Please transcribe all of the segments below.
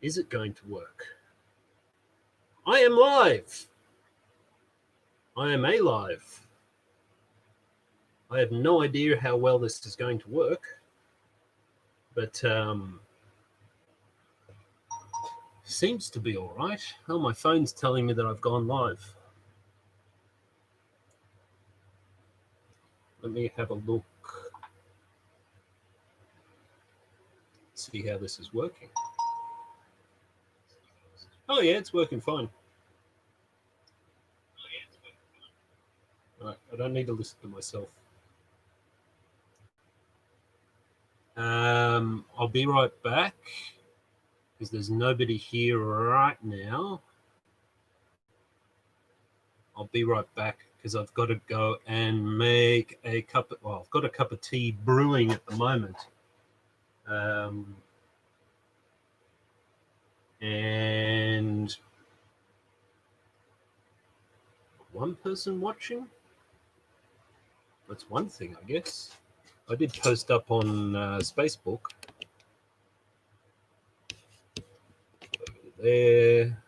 Is it going to work? I am live. I am alive. I have no idea how well this is going to work, but seems to be all right. Oh, my phone's telling me that I've gone live. Let me have a look. See how this is working. Oh yeah, it's working fine. Right, I don't need to listen to myself. I'll be right back because there's nobody here right now. I'll be right back because I've got to go and make a cup of, well, I've got a cup of tea brewing at the moment. And one person watching? That's one thing, I guess. I did post up on Facebook. Over there.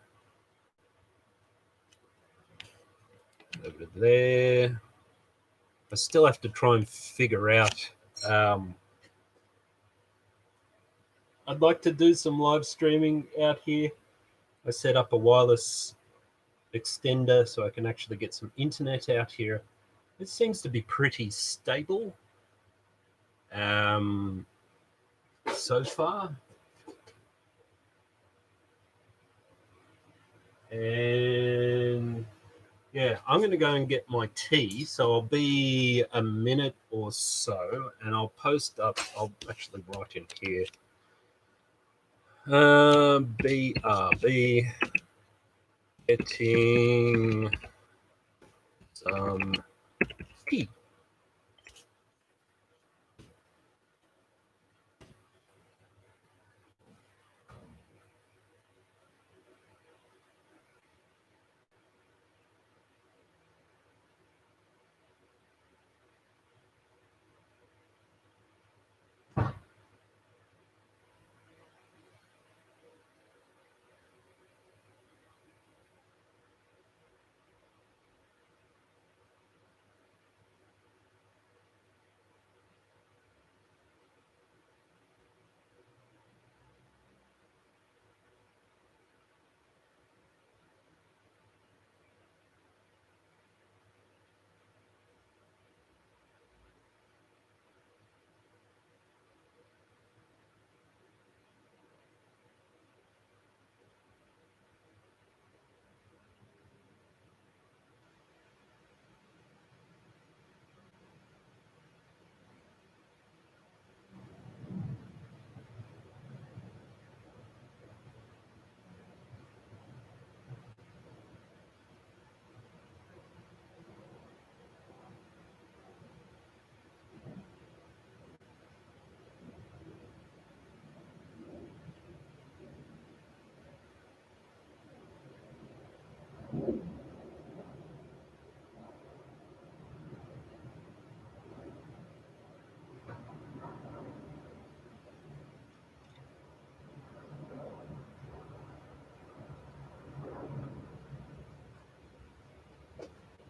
Over there. I still have to try and figure out. I'd like to do some live streaming out here. I set up a wireless extender so I can actually get some internet out here. It seems to be pretty stable so far. And yeah, I'm going to go and get my tea. So I'll be a minute or so and I'll post up. I'll actually write in here. BRB getting some tea.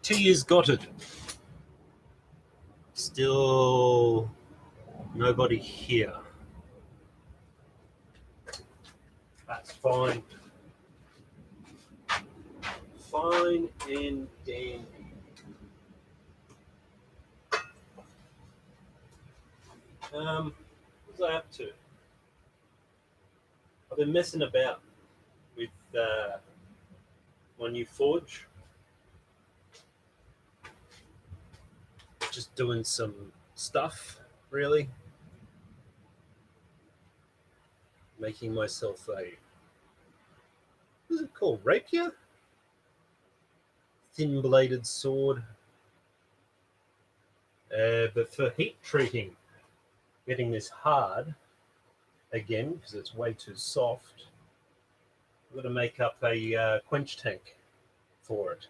Tea is got it. Still nobody here. That's fine. Fine and dandy. What was I up to? I've been messing about with my new forge. Just doing some stuff, really. Making myself a, what's it called, rapier? Thin-bladed sword. But for heat treating, getting this hard, again, because it's way too soft, I'm going to make up a quench tank for it.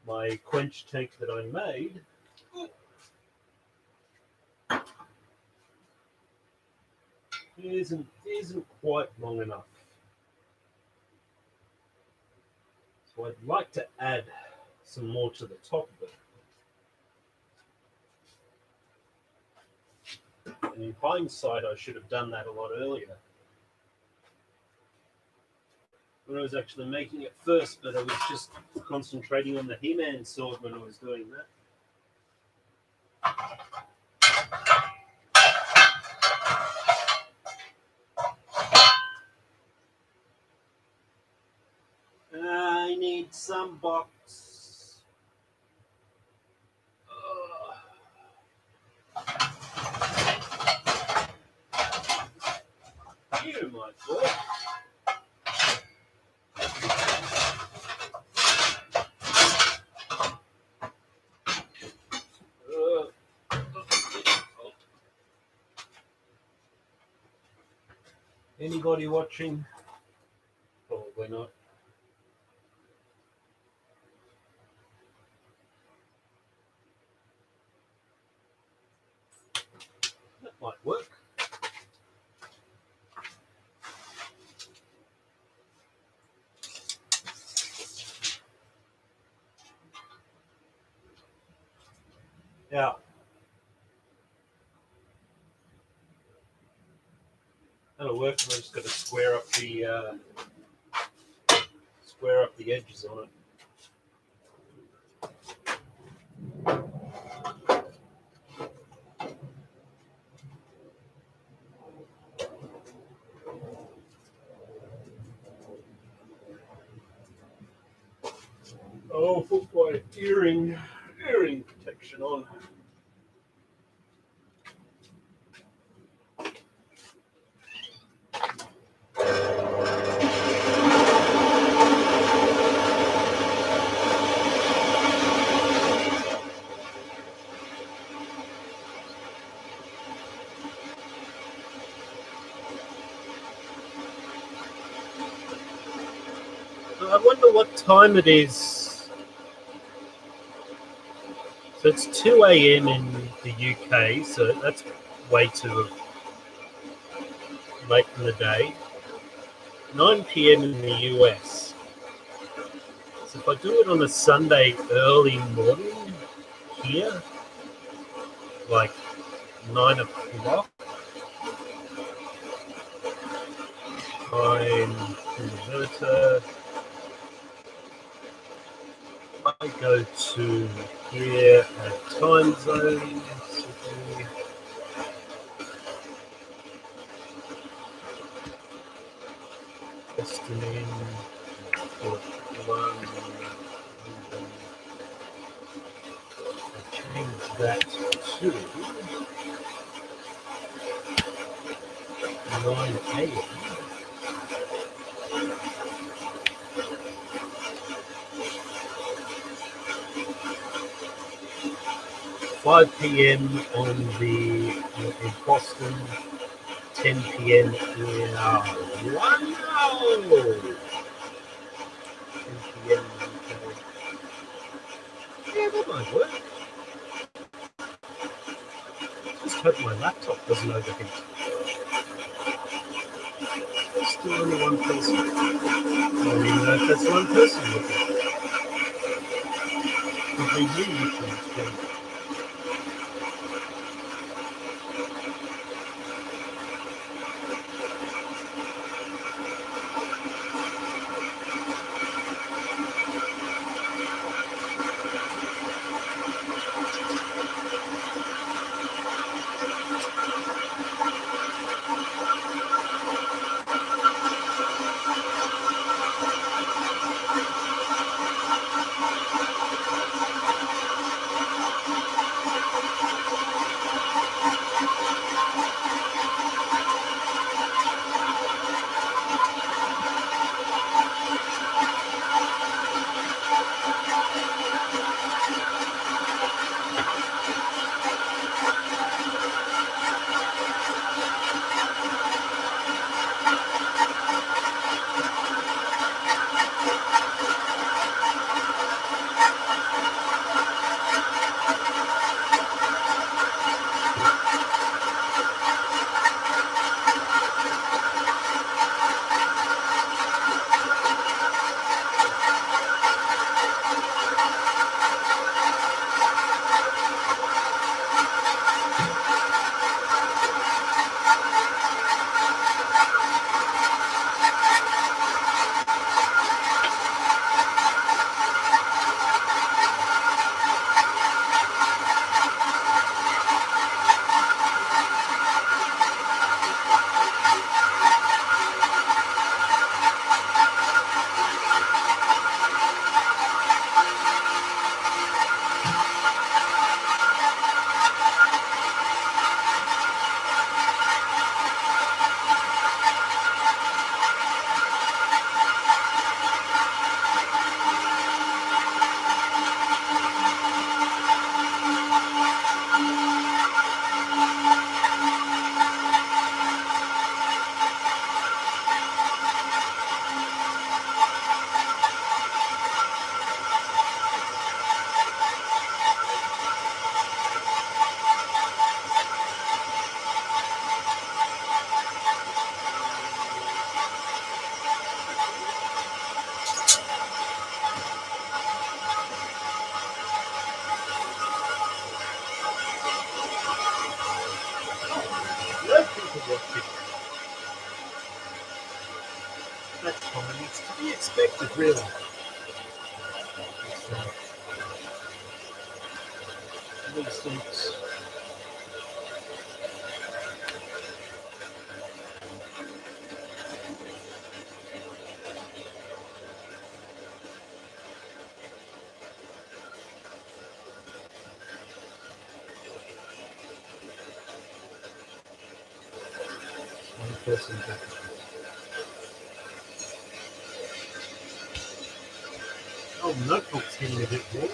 My quench tank that I made isn't quite long enough. So I'd like to add some more to the top of it. And in hindsight, I should have done that a lot earlier. When I was actually making it first, but I was just concentrating on the He-Man sword when I was doing that. I need some box. You might work. Anybody watching? Probably not. That might work. Yeah. That'll work. I'm just going to square up the edges on it. Oh, put my earring protection on. I wonder what time it is. So it's 2 a.m. in the UK, so that's way too late in the day. 9 p.m. in the US. So if I do it on a Sunday early morning here, like 9 o'clock, time converter, I go to here at time zone. Testing in. Change that to 9 a.m. 5 p.m. in Boston, 10 p.m. in wow! 10 p.m. Yeah, that might work. Just hope my laptop doesn't overheat. There's still only one person. I don't even know if that's one person looking. Could be you looking. that time. It's to be expected, really. These things. One person back. Oh, notebook's getting a bit warm.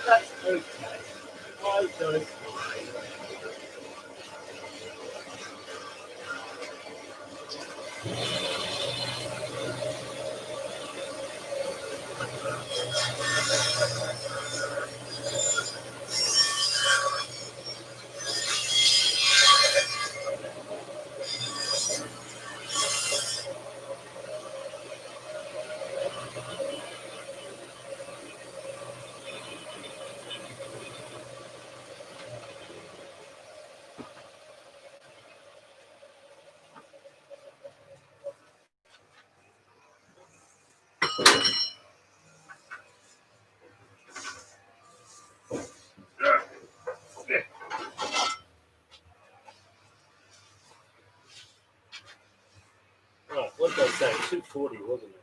That's okay. I don't mind. Right, what did I say? 240, wasn't it?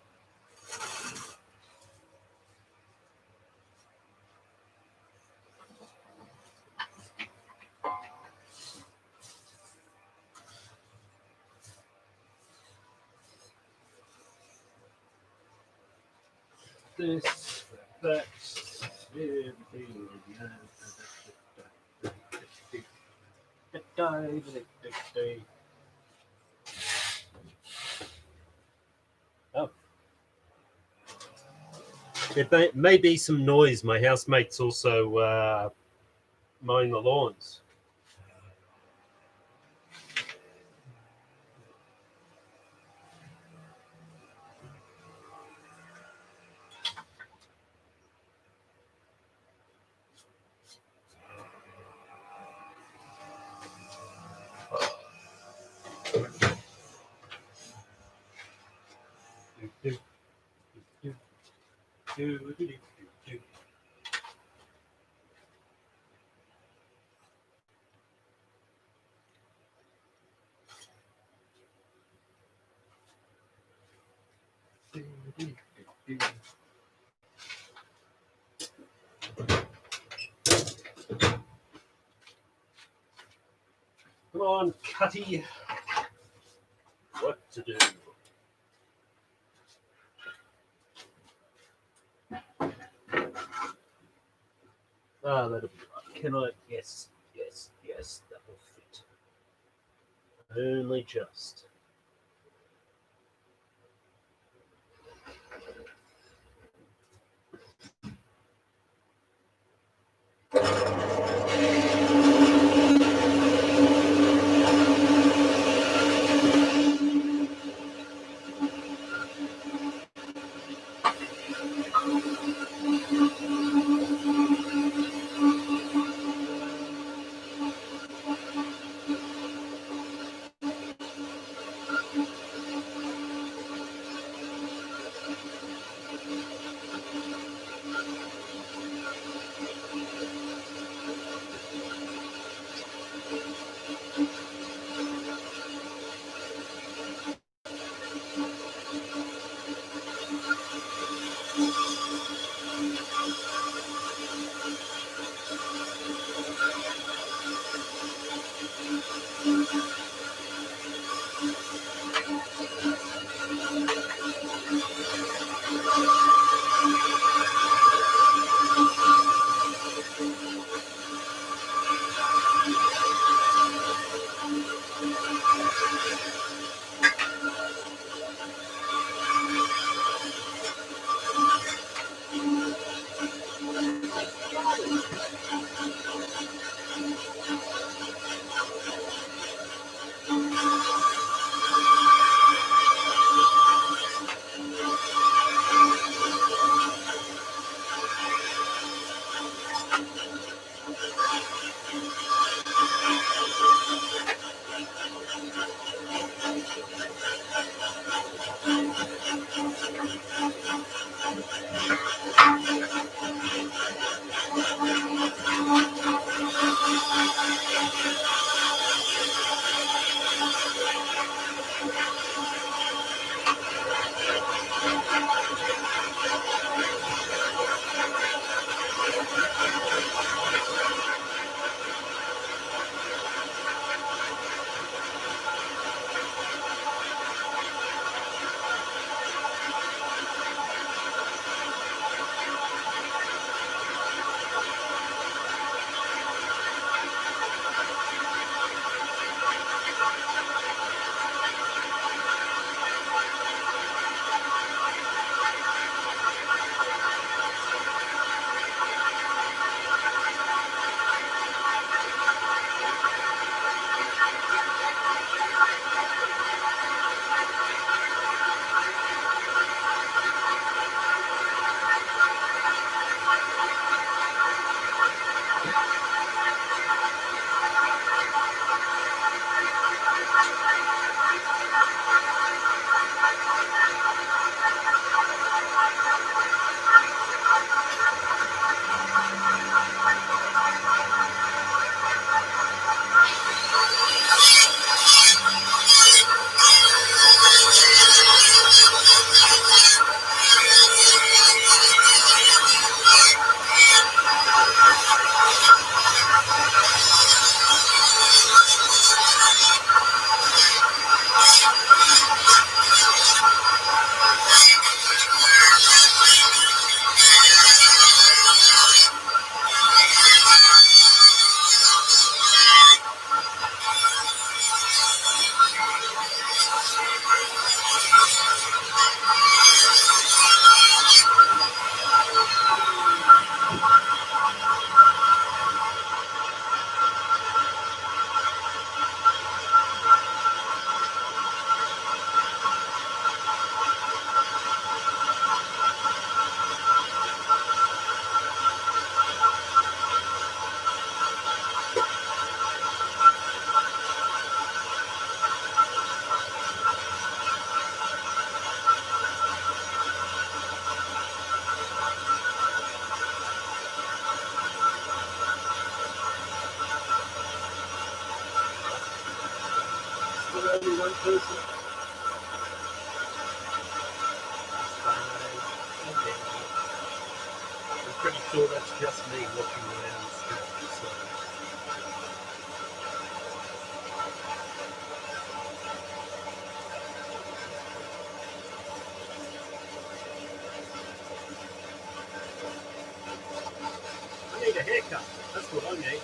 This, that, everything. Oh, it may be some noise. My housemate's also mowing the lawns. Come on, Cutty. What to do? Ah, that'll be right. Can I? Yes, yes, yes, that will fit. Only just. Only one person. I'm pretty sure that's just me walking around still. So. I need a haircut. That's what I need.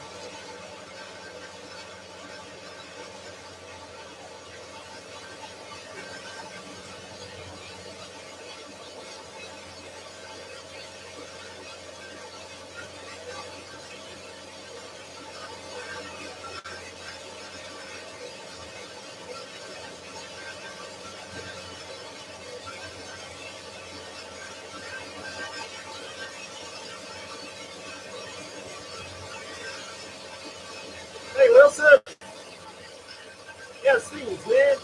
Hey Wilson, how's things, man?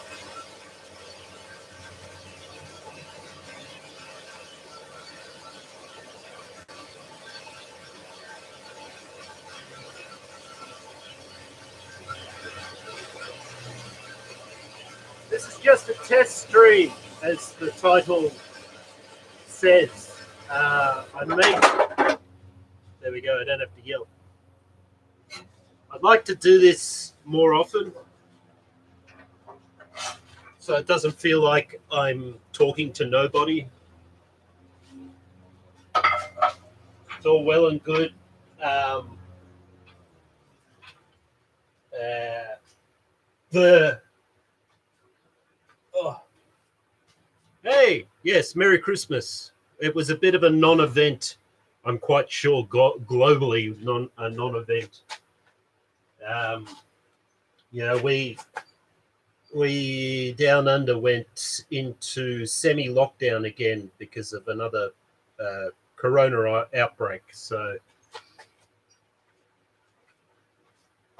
This is just a test stream, as the title says. I made. There we go. I don't have to yell. I'd like to do this more often, so it doesn't feel like I'm talking to nobody. It's all well and good. Hey, yes, Merry Christmas. It was a bit of a non-event. I'm quite sure globally a non-event. We down under went into semi-lockdown again because of another corona outbreak. So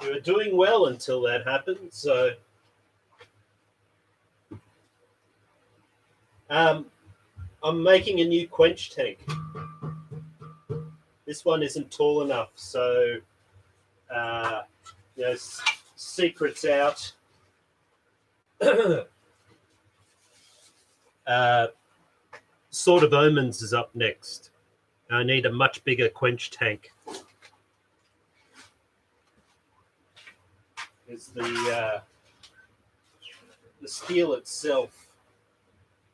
we were doing well until that happened. So I'm making a new quench tank. This one isn't tall enough, so You know, secrets out. Sword of Omens is up next. I need a much bigger quench tank. Is the steel itself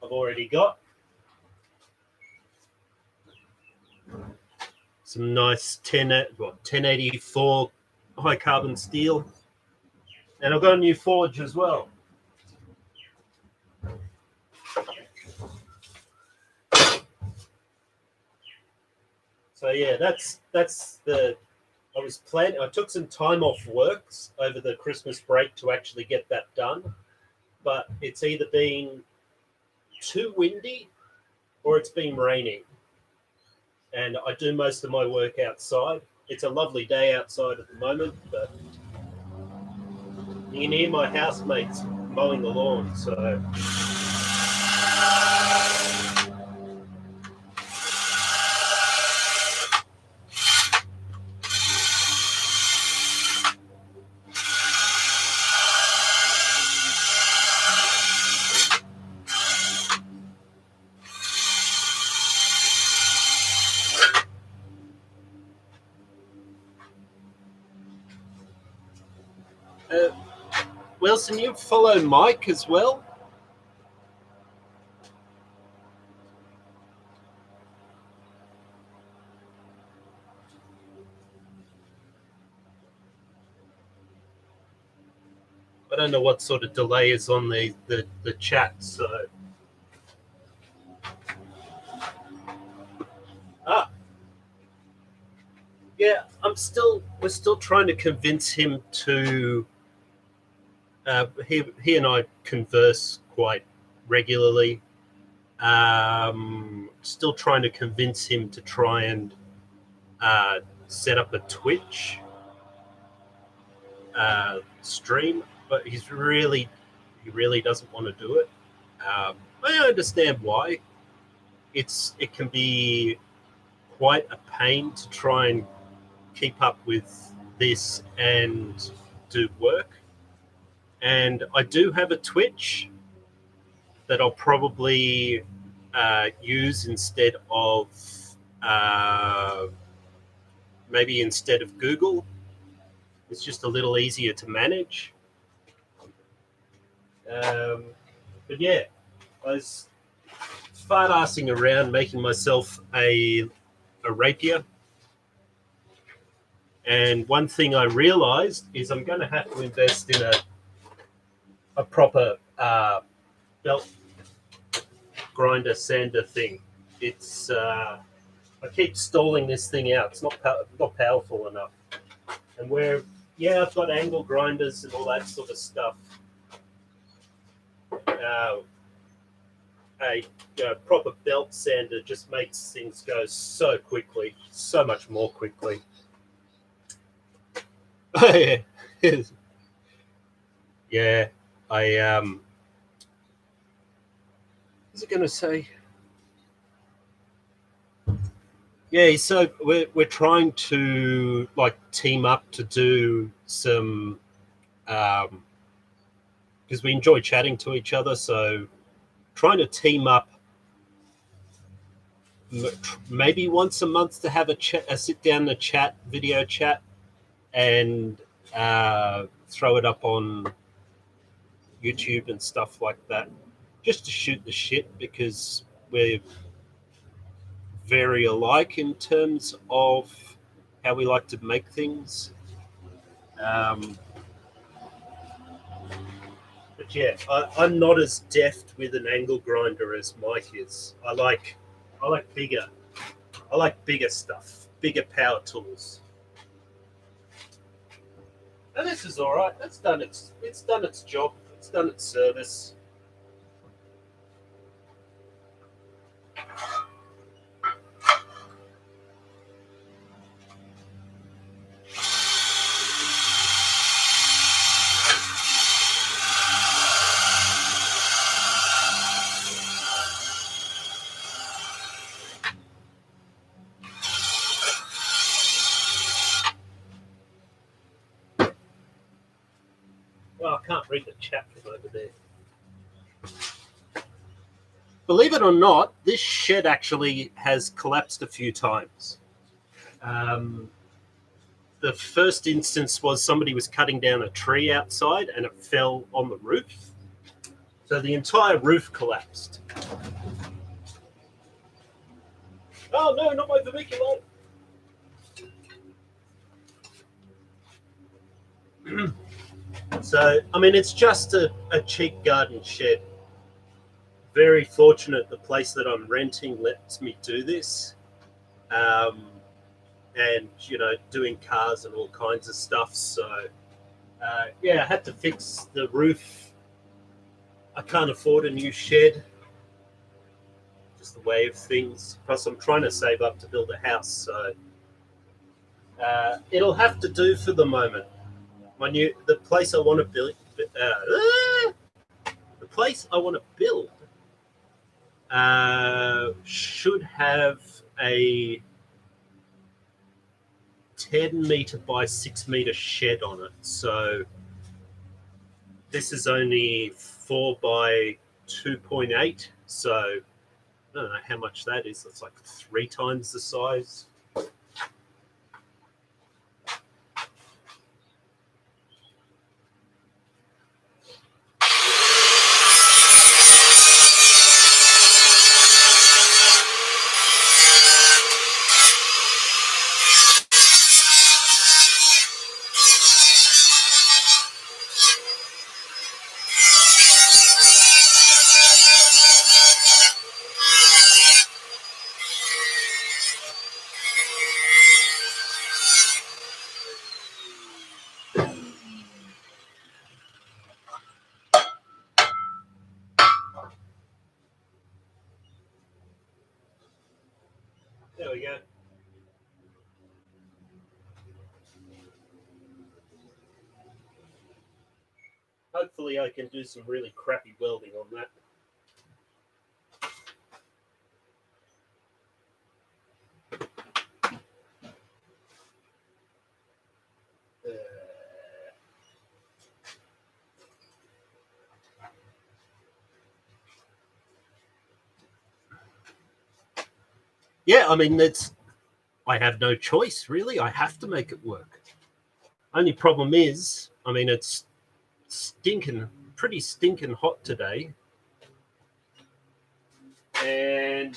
I've already got. Some nice 1084 high carbon steel. And I've got a new forge as well. So yeah, that's the. I was planning. I took some time off works over the Christmas break to actually get that done, but it's either been too windy or it's been raining, and I do most of my work outside. It's a lovely day outside at the moment, but you can hear my housemates mowing the lawn. So. Wilson, you follow Mike as well? I don't know what sort of delay is on the chat, so. Yeah, we're still trying to convince him to. He and I converse quite regularly. Still trying to convince him to try and set up a Twitch stream, but he really doesn't want to do it. I understand why. It can be quite a pain to try and keep up with this and do work. And I do have a Twitch that I'll probably use instead of maybe instead of Google. It's just a little easier to manage. But yeah, I was fart-assing around making myself a rapier. And one thing I realized is I'm going to have to invest in a proper belt grinder sander thing. It's I keep stalling this thing out. It's not powerful enough. And I've got angle grinders and all that sort of stuff. A proper belt sander just makes things go so quickly, so much more quickly. Yeah, I what's it going to say? Yeah, so we're trying to team up to do some because we enjoy chatting to each other. So trying to team up maybe once a month to have a sit down and a chat, video chat, and throw it up on YouTube and stuff like that, just to shoot the shit because we're very alike in terms of how we like to make things. But yeah, I'm not as deft with an angle grinder as Mike is. I like bigger. I like bigger stuff, bigger power tools. And this is all right. It's done its job. It's done its service. Well, I can't read the chat from over there. Believe it or not, this shed actually has collapsed a few times. The first instance was somebody was cutting down a tree outside and it fell on the roof. So the entire roof collapsed. Oh no, not my vermiculite. So, I mean, it's just a cheap garden shed. Very fortunate the place that I'm renting lets me do this. And, you know, doing cars and all kinds of stuff. So, yeah, I had to fix the roof. I can't afford a new shed. Just the way of things. Plus, I'm trying to save up to build a house. So, it'll have to do for the moment. The place I want to build. The place I want to build should have a 10-meter by 6-meter shed on it. So this is only 4 by 2.8. So I don't know how much that is. It's like 3 times the size. There we go. Hopefully I can do some really crappy welding on that. Yeah, I mean, I have no choice, really. I have to make it work. Only problem is, I mean, it's pretty stinking hot today. And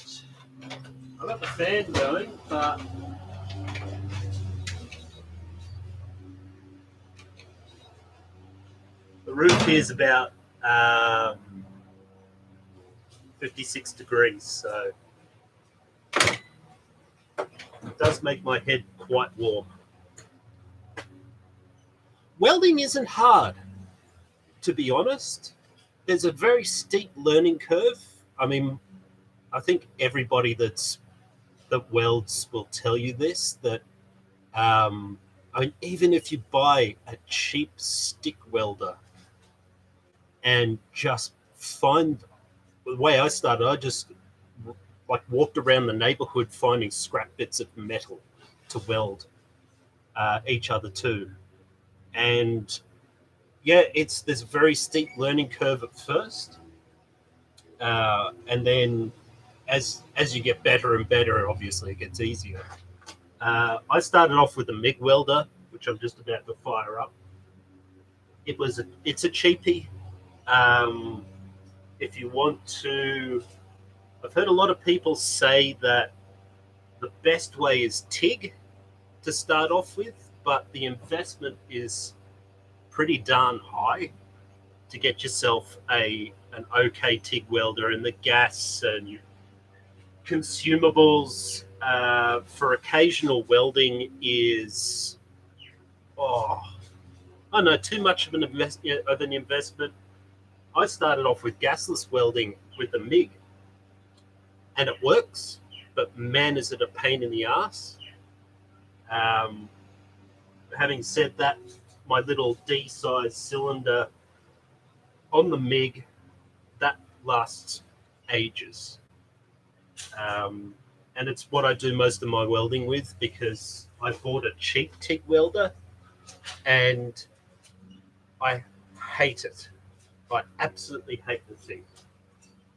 I've got the fan going, but the roof here is about 56 degrees, so it does make my head quite warm. Welding isn't hard, to be honest. There's a very steep learning curve. I mean, I think everybody that welds will tell you this, that I mean, even if you buy a cheap stick welder and just find the way I started, I just like walked around the neighborhood finding scrap bits of metal to weld each other to. And yeah, there's a very steep learning curve at first. And then as you get better and better, obviously it gets easier. I started off with a MIG welder, which I'm just about to fire up. It's a cheapie. If you want to, I've heard a lot of people say that the best way is TIG to start off with, but the investment is pretty darn high to get yourself an okay TIG welder, and the gas and consumables for occasional welding is I don't know, too much of an investment. I started off with gasless welding with the MIG, and it works, but man, is it a pain in the ass. Having said that, my little D-size cylinder on the MIG, that lasts ages. And it's what I do most of my welding with, because I bought a cheap TIG welder and I hate it. I absolutely hate the thing.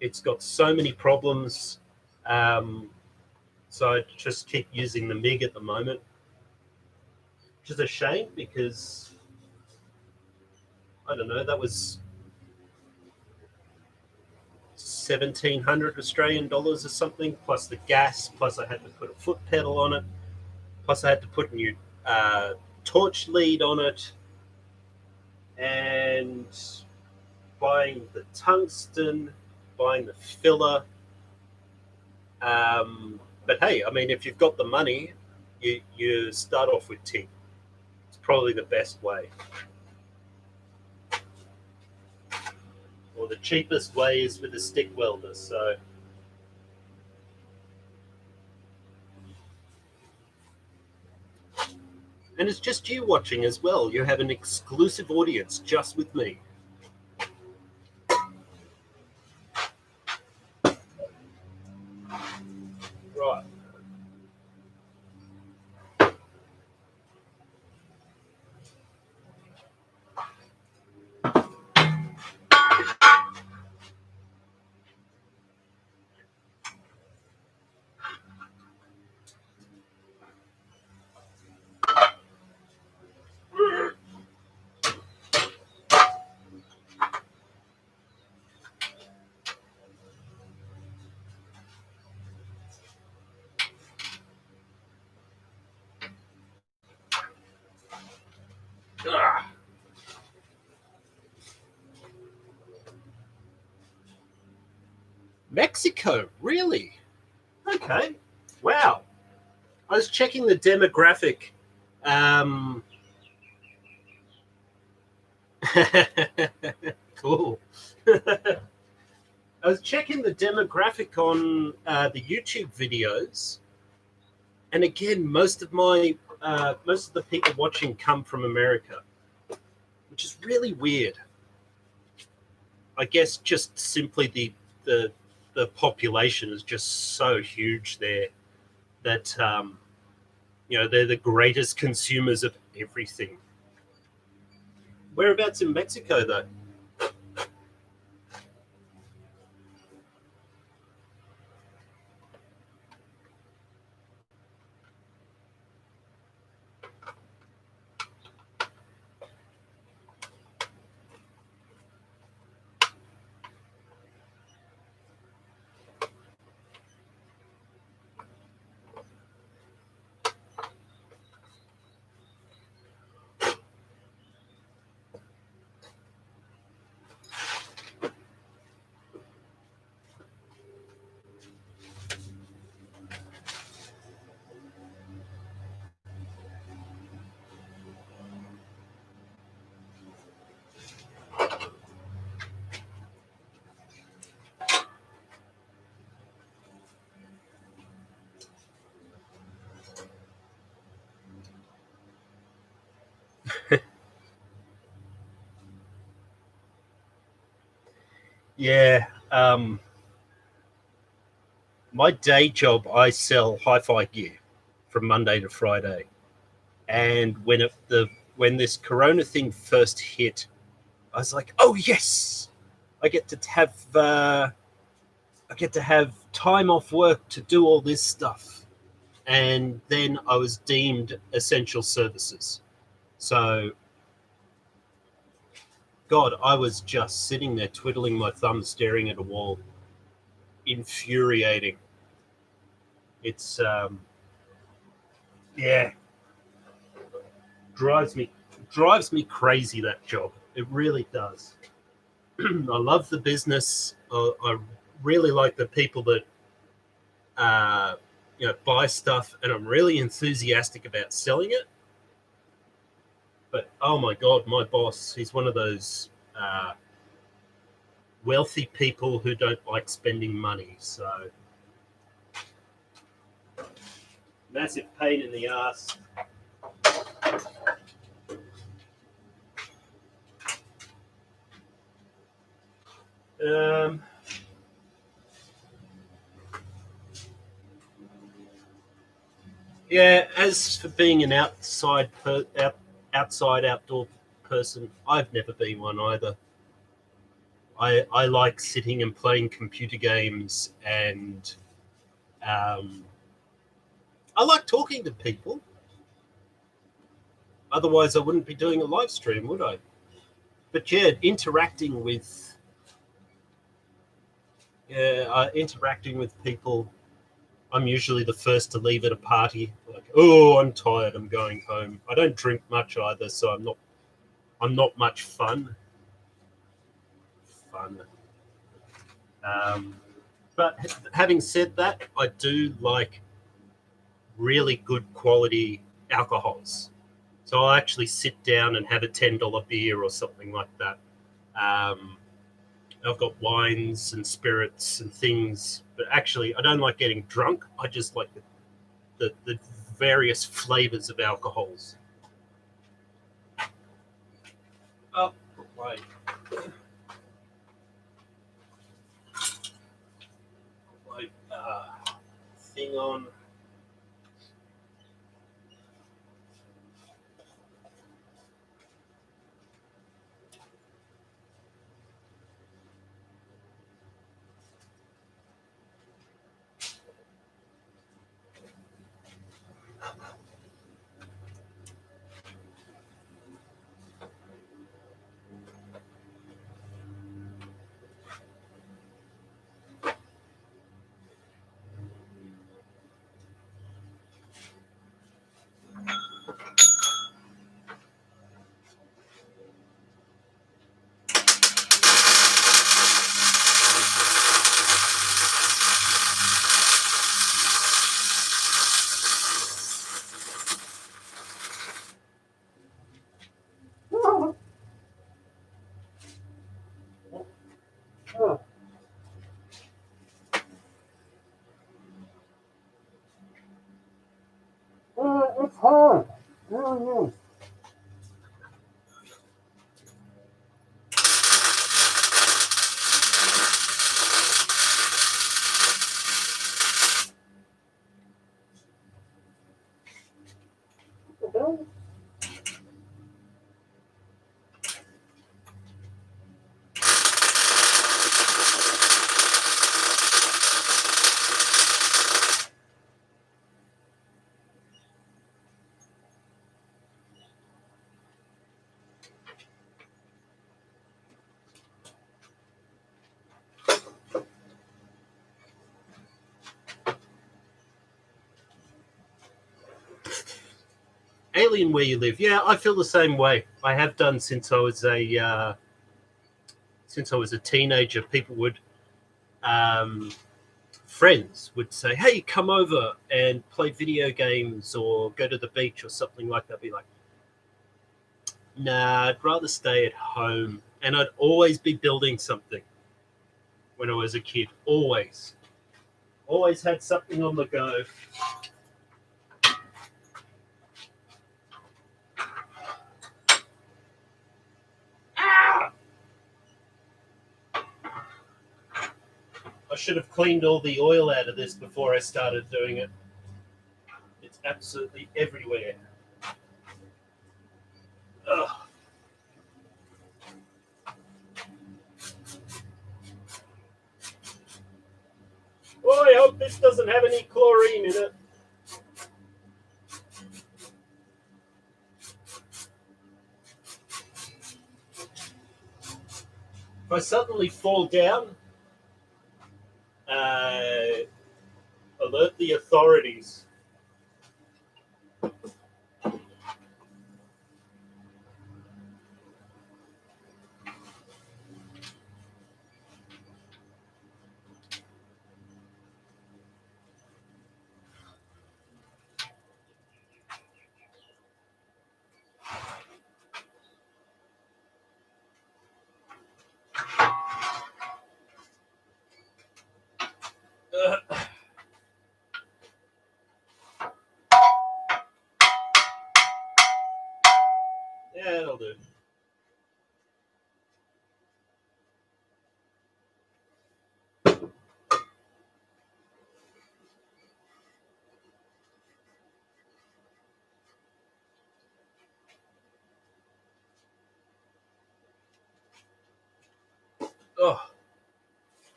It's got so many problems. So I just keep using the MIG at the moment, which is a shame because, I don't know, that was 1,700 Australian dollars or something, plus the gas, plus I had to put a foot pedal on it, plus I had to put a new torch lead on it, and buying the tungsten, buying the filler. But hey, I mean, if you've got the money, you start off with TIG. It's probably the best way. Or the cheapest way is with a stick welder. So, and it's just you watching as well. You have an exclusive audience just with me. Right. Ah, Mexico, really? Okay. Wow. I was checking the demographic. Cool. I was checking the demographic on the YouTube videos, and again, most of the people watching come from America, which is really weird. I guess just simply the the population is just so huge there that they're the greatest consumers of everything. Whereabouts in Mexico, though? Yeah. My day job, I sell hi-fi gear from Monday to Friday. And when this Corona thing first hit, I was like, "Oh yes, I get to have time off work to do all this stuff." And then I was deemed essential services. So, God, I was just sitting there twiddling my thumbs, staring at a wall, infuriating. It's yeah, drives me drives me crazy, that job. It really does. I love the business. I really like the people that buy stuff, and I'm really enthusiastic about selling it. But oh my God, my boss, he's one of those wealthy people who don't like spending money. So massive pain in the ass. Um, yeah, as for being an outside outdoor person. I've never been one either. I like sitting and playing computer games, and I like talking to people. Otherwise, I wouldn't be doing a live stream, would I? But yeah, interacting with people. I'm usually the first to leave at a party. Like, oh, I'm tired. I'm going home. I don't drink much either, so I'm not much fun. Fun. Um, but having said that, I do like really good quality alcohols. So I'll actually sit down and have a $10 beer or something like that. Um, I've got wines and spirits and things, but actually I don't like getting drunk. I just like the various flavors of alcohols. Oh, wait. Wait, thing on. Oh, it's hard. Really is. Alien Where You Live. Yeah, I feel the same way. I have done since I was a teenager. People would um, friends would say, "Hey, come over and play video games or go to the beach or something like that." I'd be like, "Nah, I'd rather stay at home." And I'd always be building something when I was a kid. Always had something on the go. Ah! I should have cleaned all the oil out of this before I started doing it. It's absolutely everywhere. Ugh. Oh, I hope this doesn't have any chlorine in it. If I suddenly fall down, uh, alert the authorities.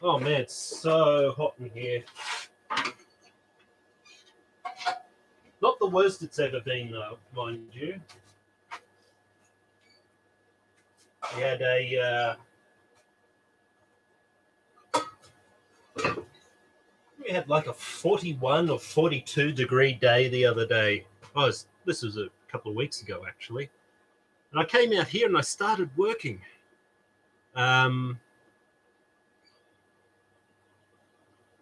Oh man, it's so hot in here. Not the worst it's ever been, though, mind you. We had like a 41 or 42 degree day the other day. This was a couple of weeks ago, actually. And I came out here and I started working.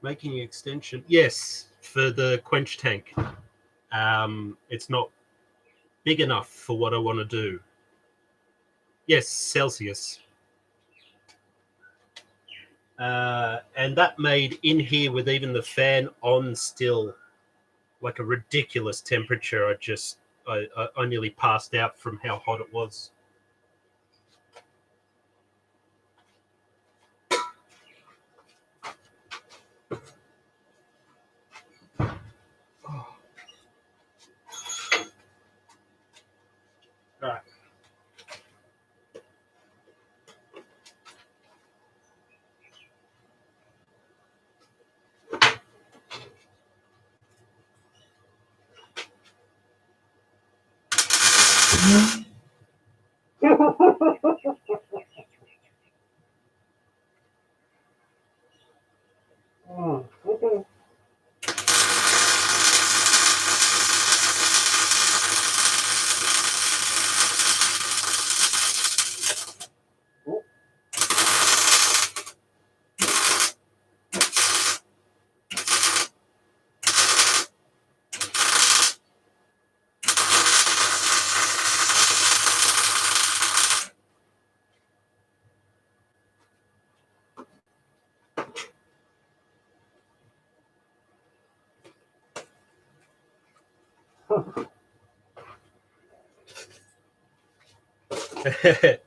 Making an extension. Yes, for the quench tank. It's not big enough for what I want to do. Yes, Celsius. And that made in here with even the fan on still like a ridiculous temperature. I nearly passed out from how hot it was. All right.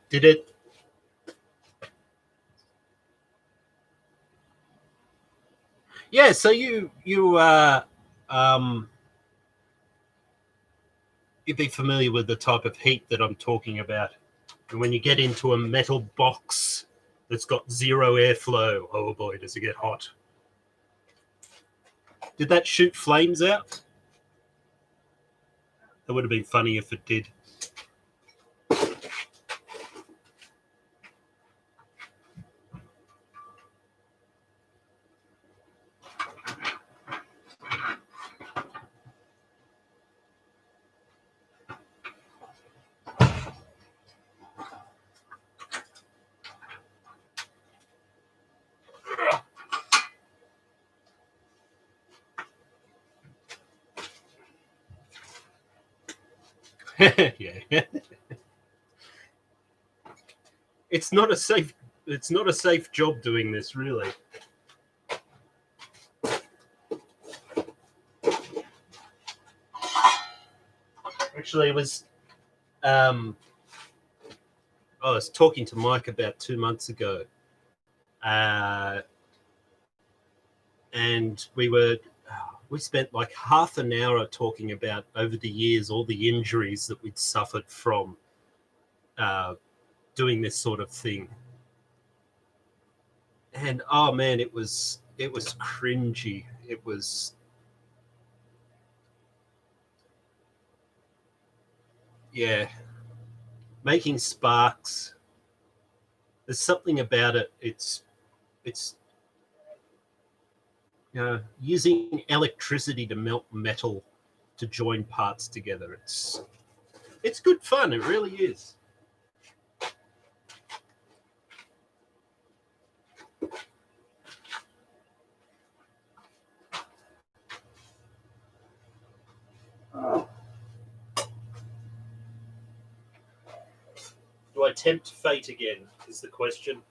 Did it? Yeah. So you'd be familiar with the type of heat that I'm talking about, and when you get into a metal box that's got zero airflow, oh boy, does it get hot. Did that shoot flames out? That would have been funny if it did. Yeah. It's not a safe job doing this, really. Actually, it was I was talking to Mike about 2 months ago, and we spent like half an hour talking about over the years all the injuries that we'd suffered from doing this sort of thing. And oh man, it was cringy. It was, yeah, making sparks. There's something about it. It's using electricity to melt metal to join parts together. It's good fun. It really is. Do I tempt fate again? Is the question.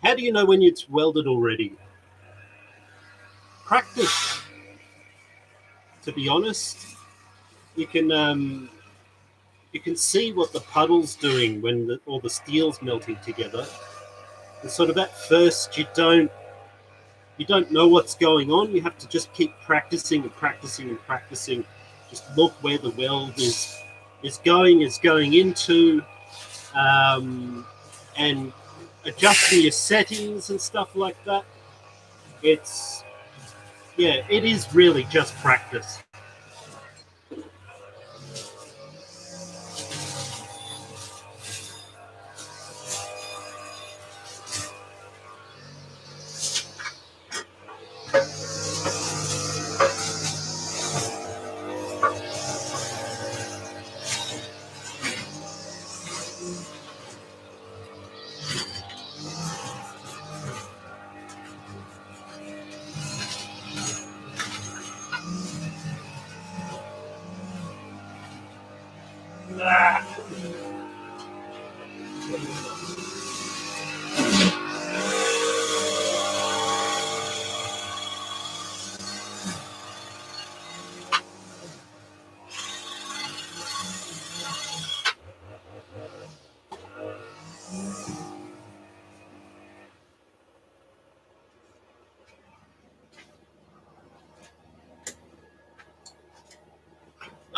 How do you know when it's welded already? Practice. To be honest, you can see what the puddle's doing when all the steel's melting together. And sort of at first you don't know what's going on. You have to just keep practicing and practicing and practicing. Just look where the weld is going into, and adjusting your settings and stuff like that. It's it is really just practice.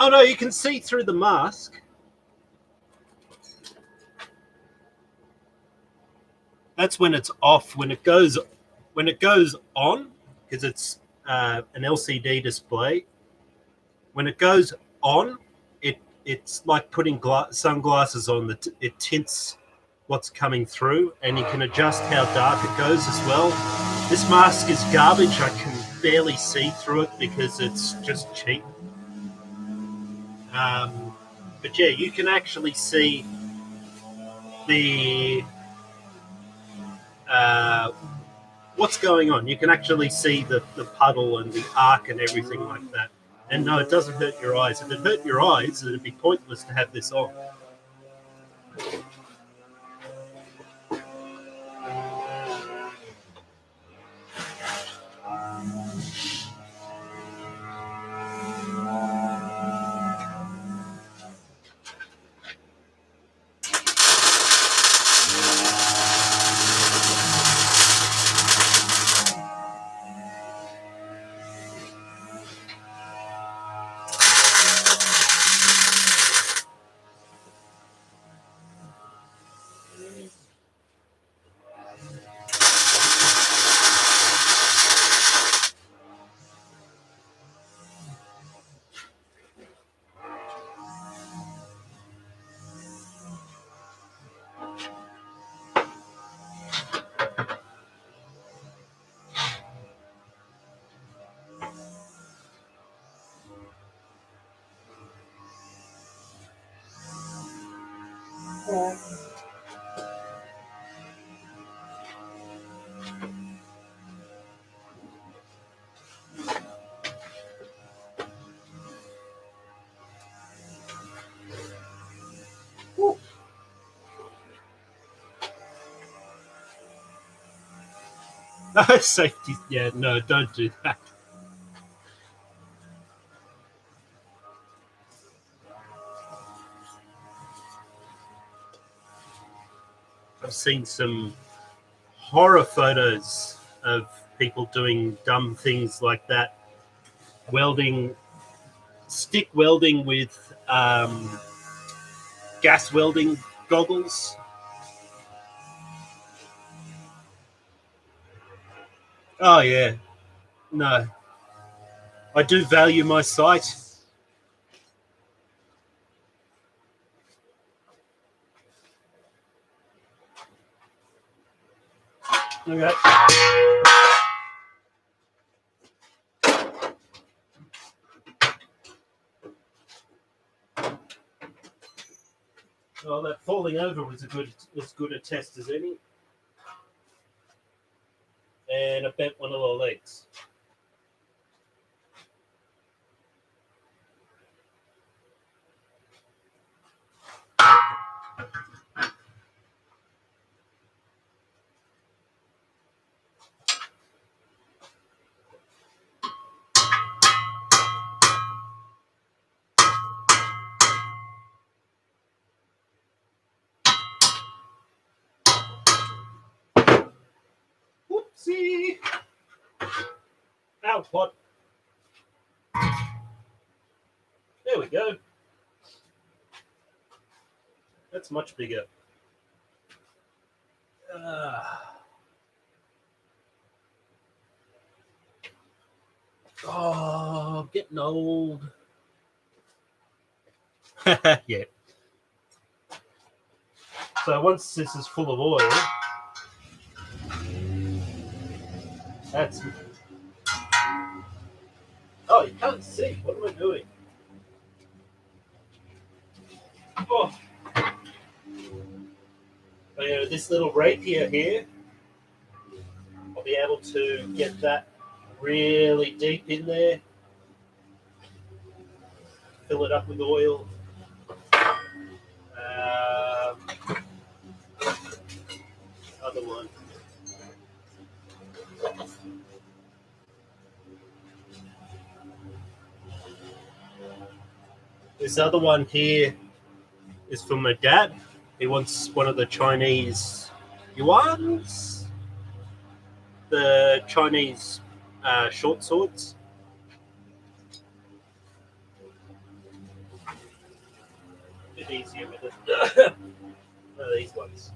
Oh no, you can see through the mask. That's when it's off. When it goes on, because it's an LCD display. When it goes on, it's like putting sunglasses on. It tints what's coming through, and you can adjust how dark it goes as well. This mask is garbage. I can barely see through it because it's just cheap. But yeah, you can actually see the what's going on. You can actually see the puddle and the arc and everything like that. And no, it doesn't hurt your eyes. If it hurt your eyes, it'd be pointless to have this on. Yeah. Safety. Yeah, no, don't do that. I've seen some horror photos of people doing dumb things like that, stick welding with gas welding goggles. Oh yeah, no, I do value my sight. Okay. Well, that falling over was as good a test as any, and I bent one of the legs. Whoopsie! Ow, what? There we go. That's much bigger. Oh, getting old. Yeah. So once this is full of oil, that's. Oh, you can't see. What am I doing? Oh, this little rapier here, I'll be able to get that really deep in there, fill it up with oil. Other one. This other one here is from my dad. He wants one of the Chinese yuans, the Chinese short swords. A bit easier with it. One of these ones.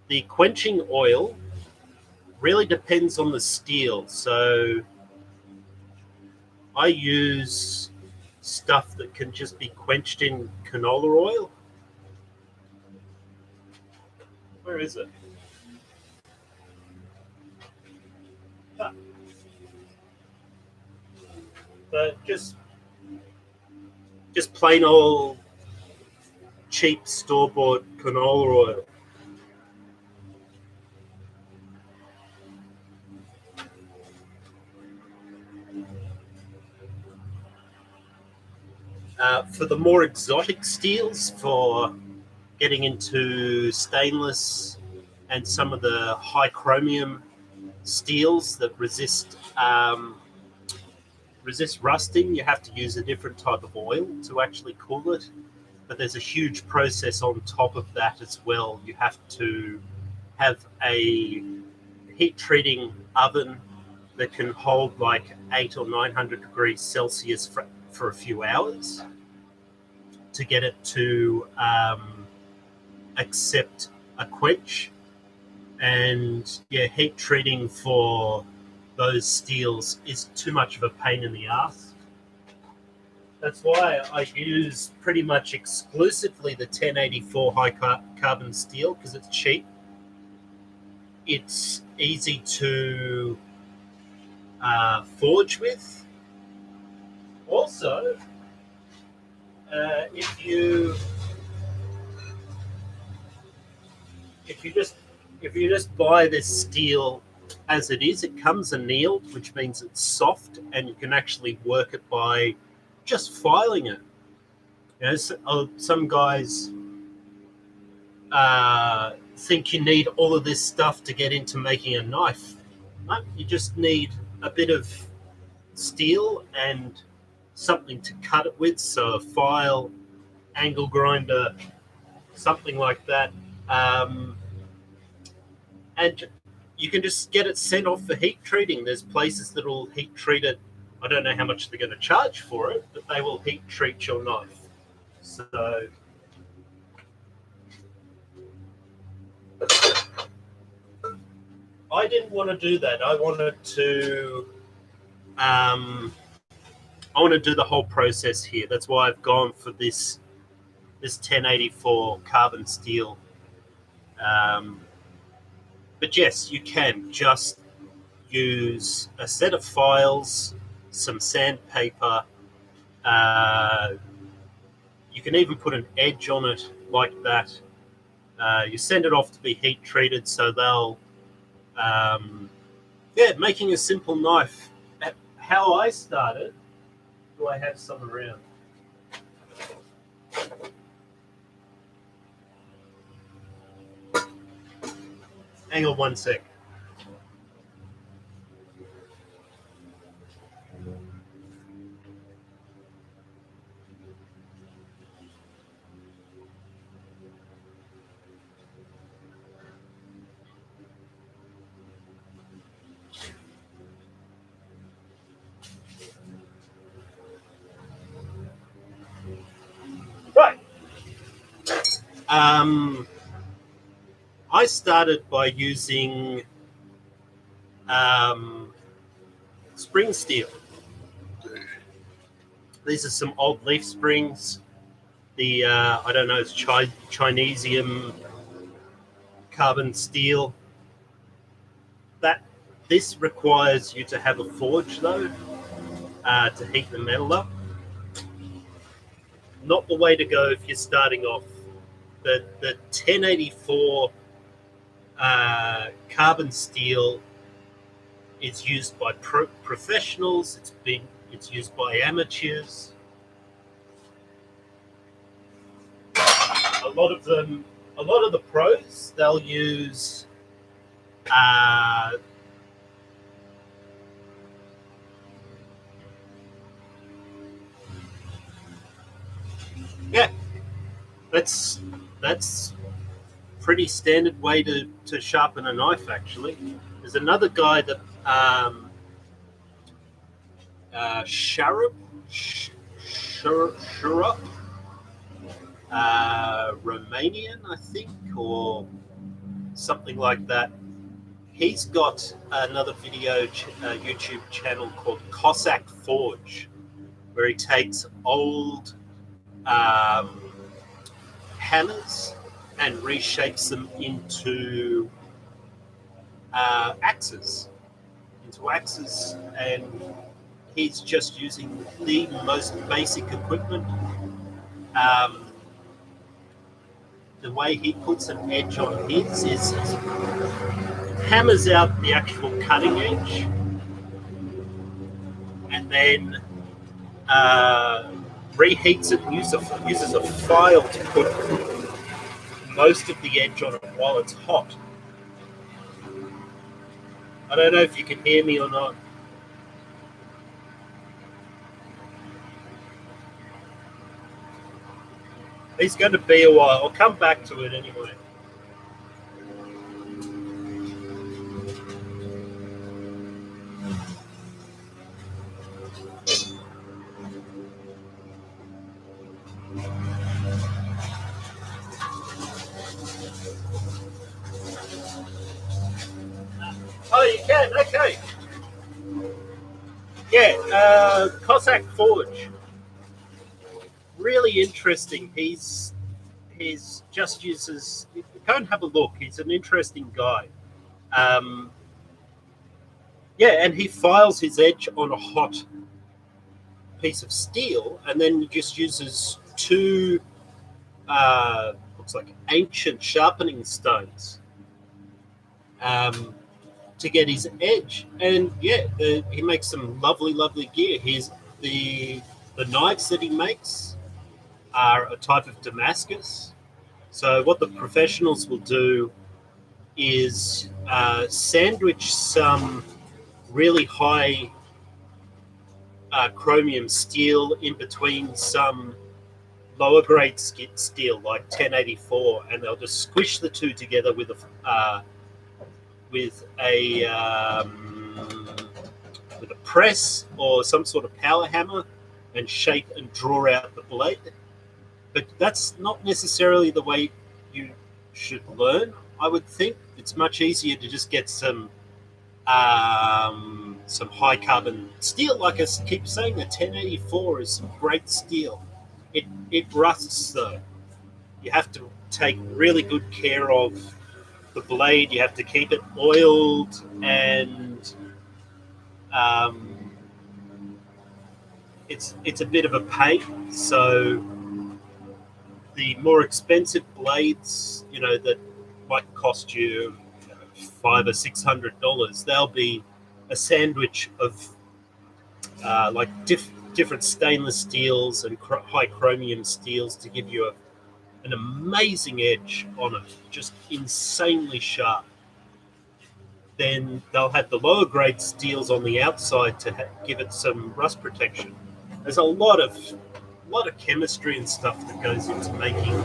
The quenching oil really depends on the steel. So I use stuff that can just be quenched in canola oil. Where is it? Ah. But just plain old cheap store-bought canola oil. For the more exotic steels, for getting into stainless and some of the high chromium steels that resist rusting, you have to use a different type of oil to actually cool it. But there's a huge process on top of that as well. You have to have a heat treating oven that can hold like 800 or 900 degrees Celsius for a few hours to get it to accept a quench. And yeah, heat treating for those steels is too much of a pain in the ass. That's why I use pretty much exclusively the 1084 high carbon steel, because it's cheap. It's easy to forge with, Also, if you just buy this steel as it is, it comes annealed, which means it's soft, and you can actually work it by just filing it. You know, some guys think you need all of this stuff to get into making a knife. No, you just need a bit of steel and something to cut it with, so a file, angle grinder, something like that. And you can just get it sent off for heat treating. There's places that will heat treat it. I don't know how much they're going to charge for it, but they will heat treat your knife. So I didn't want to do that. I wanted to do the whole process here. That's why I've gone for this 1084 carbon steel. But yes, you can just use a set of files, some sandpaper. You can even put an edge on it like that. You send it off to be heat treated, so they'll, making a simple knife. How I started, do I have some around? Hang on one sec. Right. I started by using spring steel. These are some old leaf springs. The I don't know, it's Chinesium carbon steel. This requires you to have a forge though, to heat the metal up. Not the way to go if you're starting off. The 1084 carbon steel is used by professionals. It's used by amateurs. A lot of the pros, they'll use that's pretty standard way to sharpen a knife. Actually, there's another guy that Shurup, Romanian, I think, or something like that. He's got another video YouTube channel called Cossack Forge, where he takes old hammers and reshapes them into axes, and he's just using the most basic equipment. The way he puts an edge on his is hammers out the actual cutting edge, and then reheats it and uses a file to put most of the edge on it while it's hot. I don't know if you can hear me or not. It's going to be a while. I'll come back to it anyway. Oh, you can? Okay. Yeah, Cossack Forge. Really interesting. He's just uses. Go and have a look. He's an interesting guy. And he files his edge on a hot piece of steel, and then he just uses two looks like ancient sharpening stones to get his edge. And yeah, he makes some lovely gear. The knives that he makes are a type of Damascus. So what the professionals will do is sandwich some really high chromium steel in between some lower grade steel like 1084, and they'll just squish the two together with a press or some sort of power hammer and shape and draw out the blade. But that's not necessarily the way you should learn. I would think it's much easier to just get some high carbon steel. Like I keep saying, the 1084 is great steel. It rusts though. You have to take really good care of the blade. You have to keep it oiled, and it's a bit of a pain. So the more expensive blades, that might cost you $500 or $600, they'll be a sandwich of like different stainless steels and high chromium steels to give you an amazing edge on it, just insanely sharp. Then they'll have the lower grade steels on the outside to give it some rust protection. There's a lot of chemistry and stuff that goes into making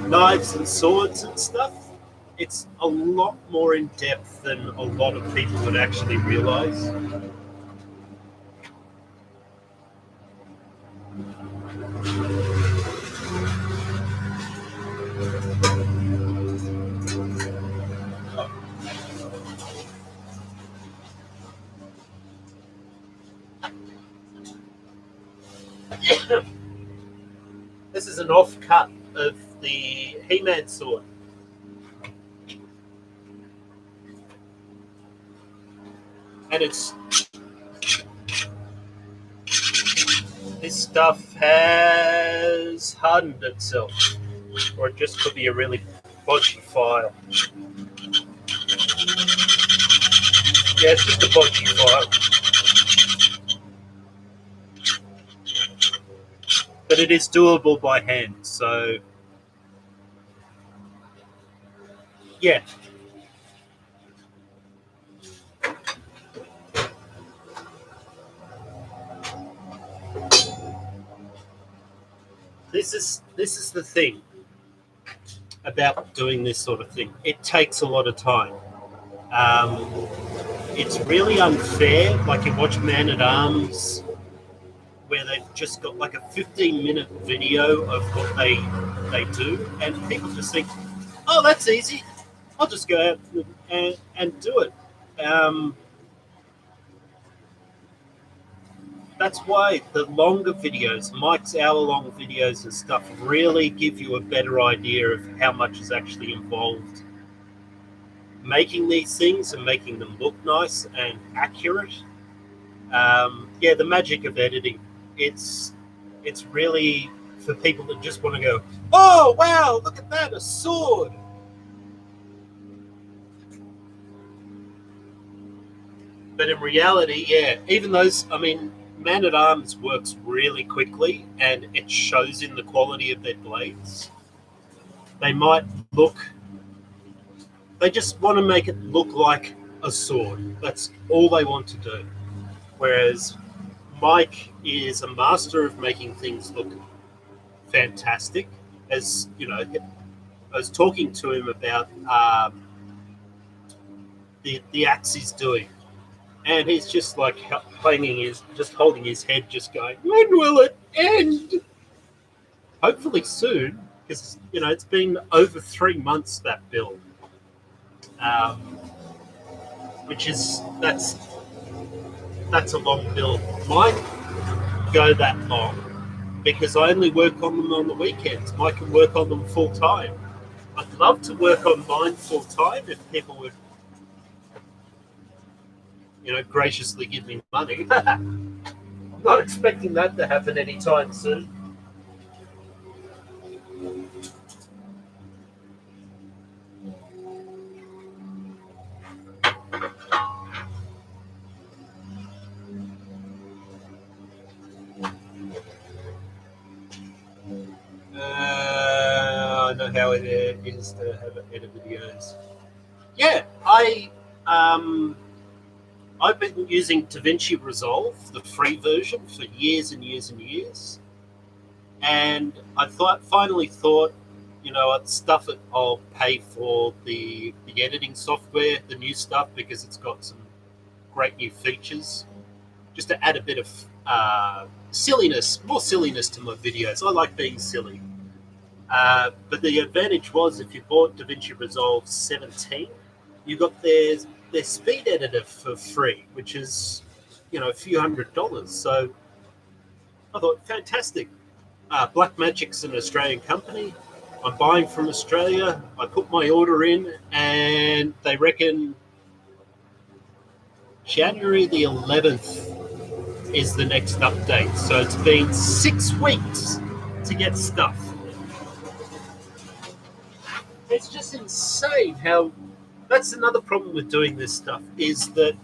knives and swords and stuff. It's a lot more in depth than a lot of people would actually realize. This is an offcut of the He-Man sword. And this stuff has hardened itself, or it just could be a really bodgy file. Yeah, it's just a bodgy file. But it is doable by hand, so yeah. This is the thing about doing this sort of thing. It takes a lot of time. It's really unfair. Like, you watch Man at Arms, where they've just got like a 15-minute video of what they do, and people just think, "Oh, that's easy. I'll just go out and do it." That's why the longer videos, Mike's hour-long videos and stuff, really give you a better idea of how much is actually involved making these things and making them look nice and accurate. Yeah, the magic of editing. It's really for people that just want to go, "Oh, wow, look at that, a sword." But in reality, yeah, even those, Man at Arms works really quickly, and it shows in the quality of their blades. They might they just want to make it look like a sword. That's all they want to do. Whereas Mike is a master of making things look fantastic. As you know, I was talking to him about the axe he's doing, and he's just like holding his head, just going, "When will it end?" Hopefully soon, because it's been over 3 months, that build, which is that's a long build. Mine go that long because I only work on them on the weekends. Mike can work on them full time. I'd love to work on mine full time if people would, graciously give me money. Not expecting that to happen anytime soon. I know how it is to have edit videos. Yeah, um, I've been using DaVinci Resolve, the free version, for years and years and years, and finally thought, I'd stuff it. I'll pay for the editing software, the new stuff, because it's got some great new features, just to add a bit of silliness, more silliness to my videos. I like being silly. But the advantage was, if you bought DaVinci Resolve 17, you got their speed editor for free, which is, a few $100s. So I thought, fantastic. Blackmagic's an Australian company. I'm buying from Australia. I put my order in, and they reckon January the 11th is the next update. So it's been 6 weeks to get stuff. It's just insane how. That's another problem with doing this stuff, is that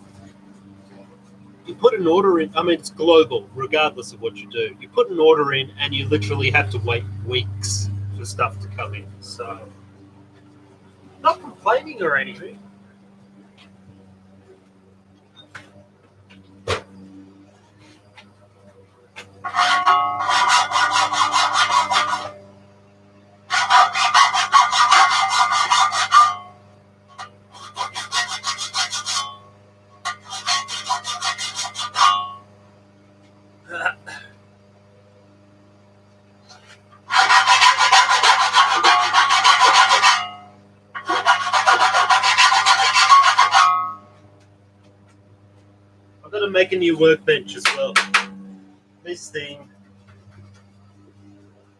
you put an order in. I mean, it's global, regardless of what you do. You put an order in, and you literally have to wait weeks for stuff to come in. So, not complaining or anything. I've got to make a new workbench as well. This thing,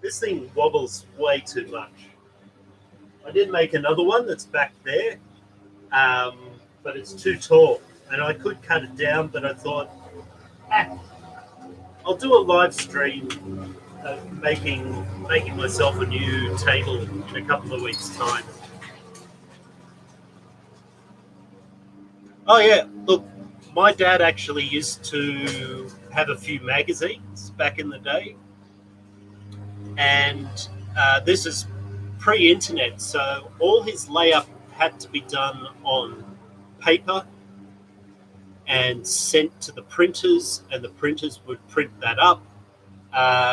this thing wobbles way too much. I did make another one that's back there, but it's too tall, and I could cut it down, but I thought, ah, I'll do a live stream making myself a new table in a couple of weeks' time. Oh yeah, look, my dad actually used to have a few magazines back in the day, and this is pre-internet, so all his layup had to be done on paper and sent to the printers, and the printers would print that up.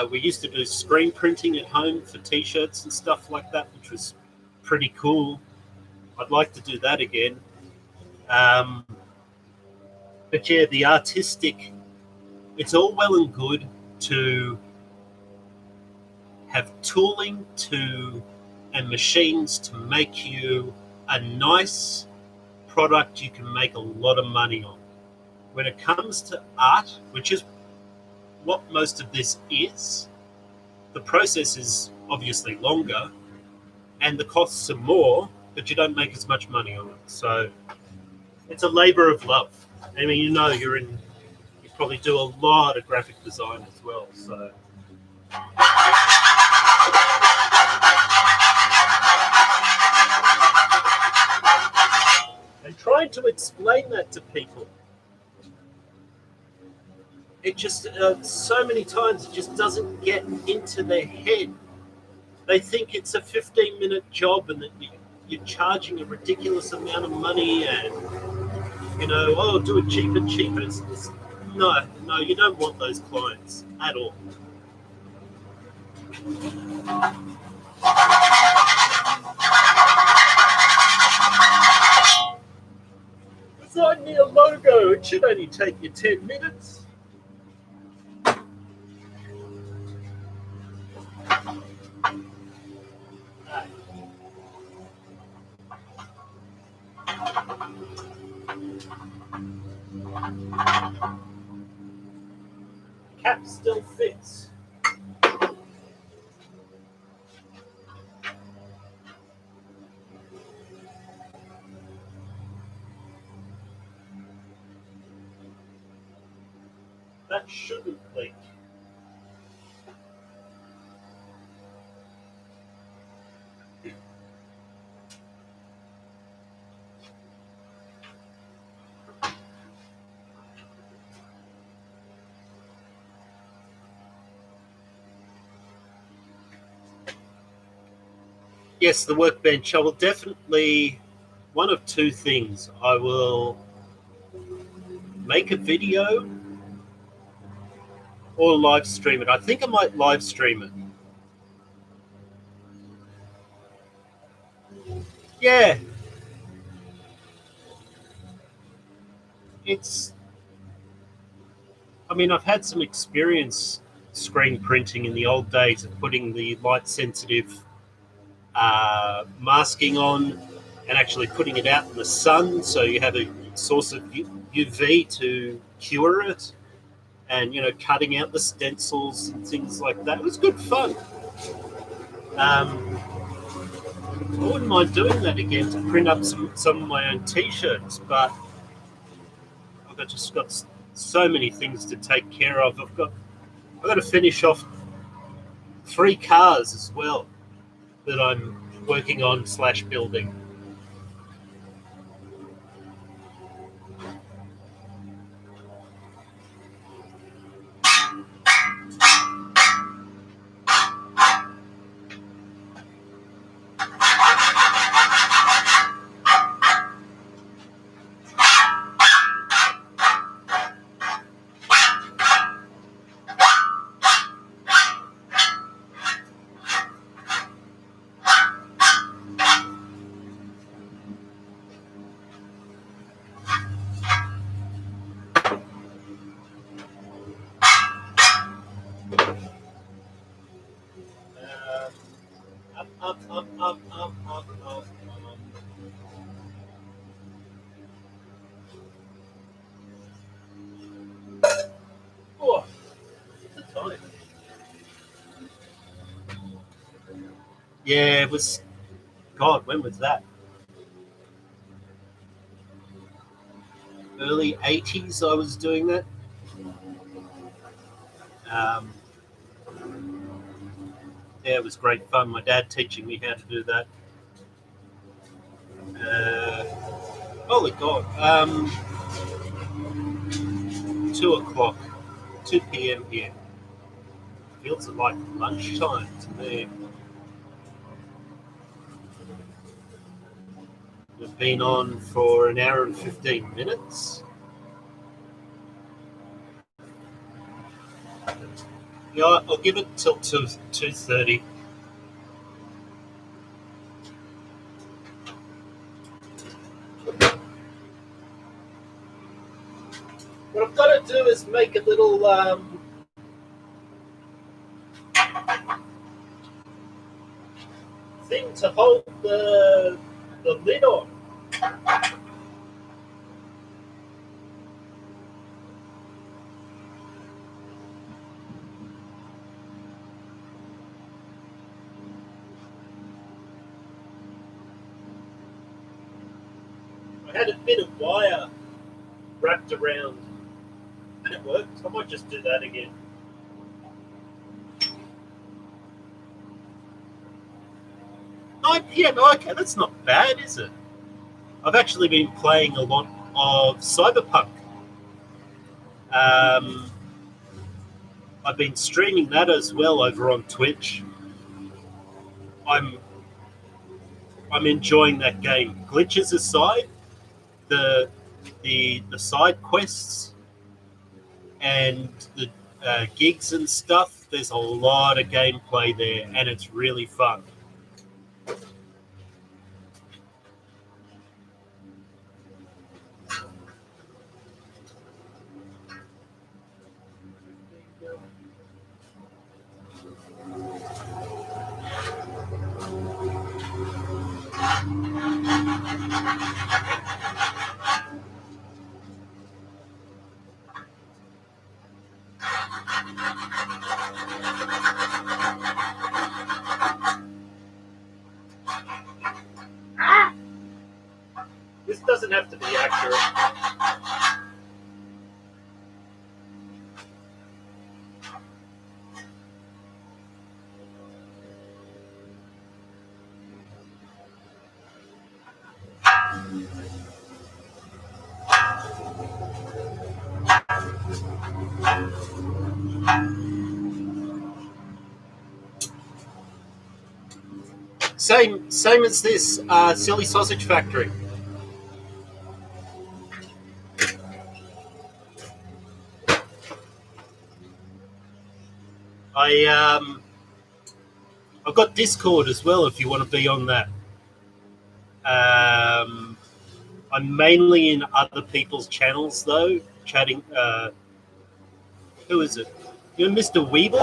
We used to do screen printing at home for T-shirts and stuff like that, which was pretty cool. I'd like to do that again. Um, but yeah, the artistic, it's all well and good to have tooling and machines to make you a nice product you can make a lot of money on. When it comes to art, which is what most of this is, the process is obviously longer and the costs are more, but you don't make as much money on it. So it's a labor of love. I mean, you probably do a lot of graphic design as well. So and trying to explain that to people, it just so many times it just doesn't get into their head. They think it's a 15-minute job and that you're charging a ridiculous amount of money, and oh, do it cheaper, cheaper. No, you don't want those clients at all. Design me a logo. It should only take you 10 minutes. Cap still fits. That shouldn't leak. Yes, the workbench. I will definitely, one of two things. I will make a video or live stream it. I think I might live stream it. Yeah, it's. I mean, I've had some experience screen printing in the old days of putting the light sensitive masking on and actually putting it out in the sun so you have a source of UV to cure it, and cutting out the stencils and things like that. It was good fun. I wouldn't mind doing that again to print up some of my own t-shirts, but I've just got so many things to take care of. I've got to finish off 3 cars as well that I'm working on / building. Up. Oh, the time. Yeah, it was. God, when was that? Early 80s. I was doing that. Um, yeah, it was great fun. My dad teaching me how to do that. Uh, Holy God. 2 o'clock, 2 p.m. here. Feels like lunchtime to me. We've been on for an hour and 15 minutes. Yeah, I'll give it till 2:30. What I've got to do is make a little thing to hold the lid on. I had a bit of wire wrapped around, and it worked. I might just do that again. PM. Okay, that's not bad, is it? I've actually been playing a lot of Cyberpunk. Um, I've been streaming that as well over on Twitch. I'm enjoying that game. Glitches aside, the the side quests and the gigs and stuff, there's a lot of gameplay there, and it's really fun. This doesn't have to be accurate. Same as this silly sausage factory. I I've got Discord as well if you want to be on that. I'm mainly in other people's channels though, chatting. Who is it? You're Mr. Weeble,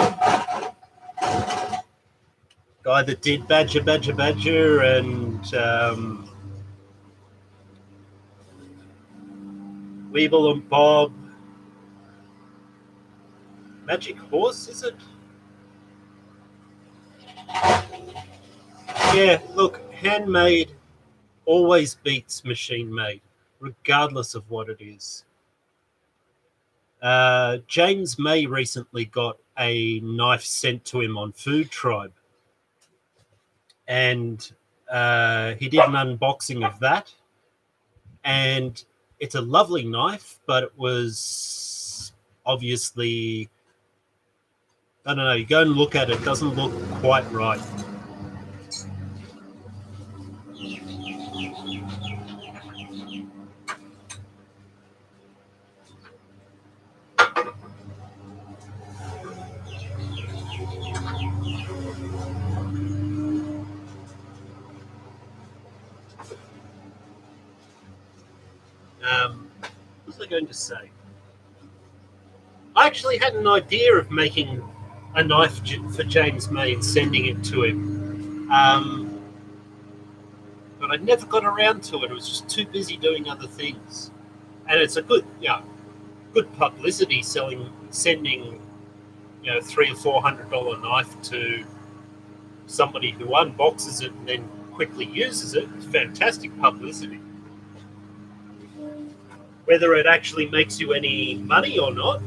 guy that did Badger, and Weeble and Bob. Magic Horse, is it? Yeah, look, handmade always beats machine made, regardless of what it is. James May recently got a knife sent to him on Food Tribe, and he did an unboxing of that. And it's a lovely knife, but it was obviously, I don't know, you go and look at it, it doesn't look quite right. What was I going to say? I actually had an idea of making a knife for James May and sending it to him. But I never got around to it. I was just too busy doing other things. And it's a good, good publicity sending, $300 or $400 knife to somebody who unboxes it and then quickly uses it. It's fantastic publicity. Whether it actually makes you any money or not,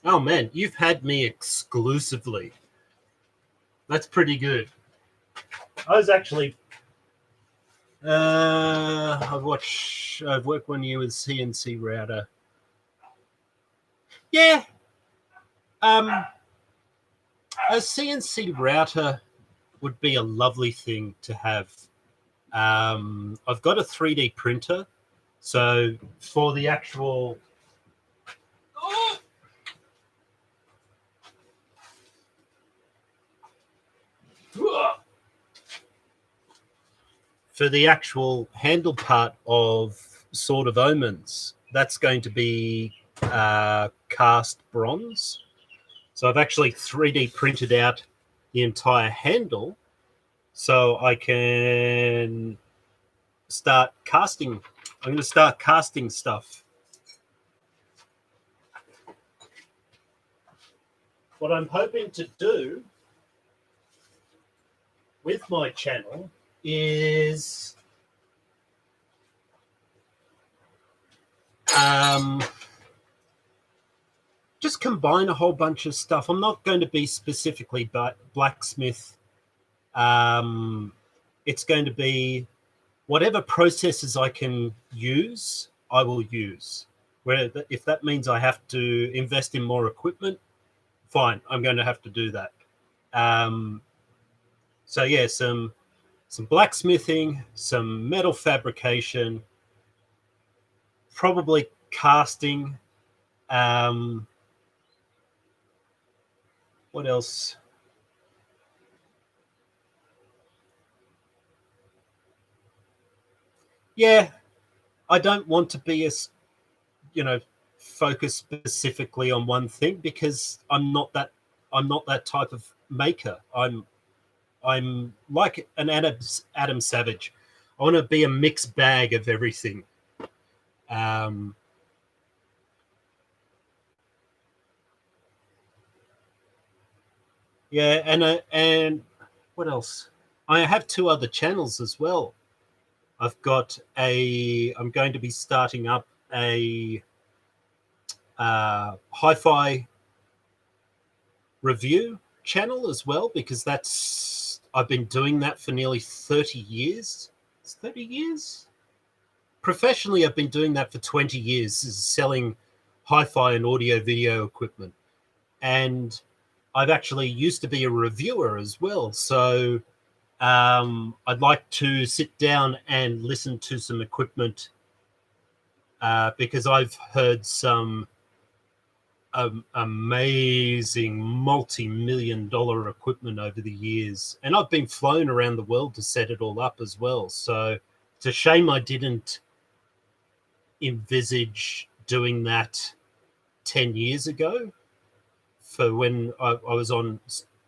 oh man, you've had me exclusively. That's pretty good. I was actually, I've worked 1 year with CNC router. Yeah, a CNC router would be a lovely thing to have. I've got a 3D printer, so for the actual handle part of Sword of Omens, that's going to be cast bronze. So I've actually 3D printed out the entire handle so I can start casting. I'm going to start casting stuff. What I'm hoping to do with my channel is just combine a whole bunch of stuff. I'm not going to be specifically blacksmith. It's going to be whatever processes I can use, I will use. Where if that means I have to invest in more equipment, fine, I'm going to have to do that. So yeah, some blacksmithing, some metal fabrication, probably casting. What else? Yeah, I don't want to be a focus specifically on one thing because I'm not that type of maker. I'm like an Adam Savage. I want to be a mixed bag of everything. Yeah, and what else? I have two other channels as well. I'm going to be starting up a hi-fi review channel as well because I've been doing that for nearly 30 years. It's 30 years? Professionally, I've been doing that for 20 years, is selling hi-fi and audio video equipment. And I've actually used to be a reviewer as well. So I'd like to sit down and listen to some equipment because I've heard some amazing multi-million-dollar equipment over the years. And I've been flown around the world to set it all up as well. So it's a shame I didn't envisage doing that 10 years ago for when I was on,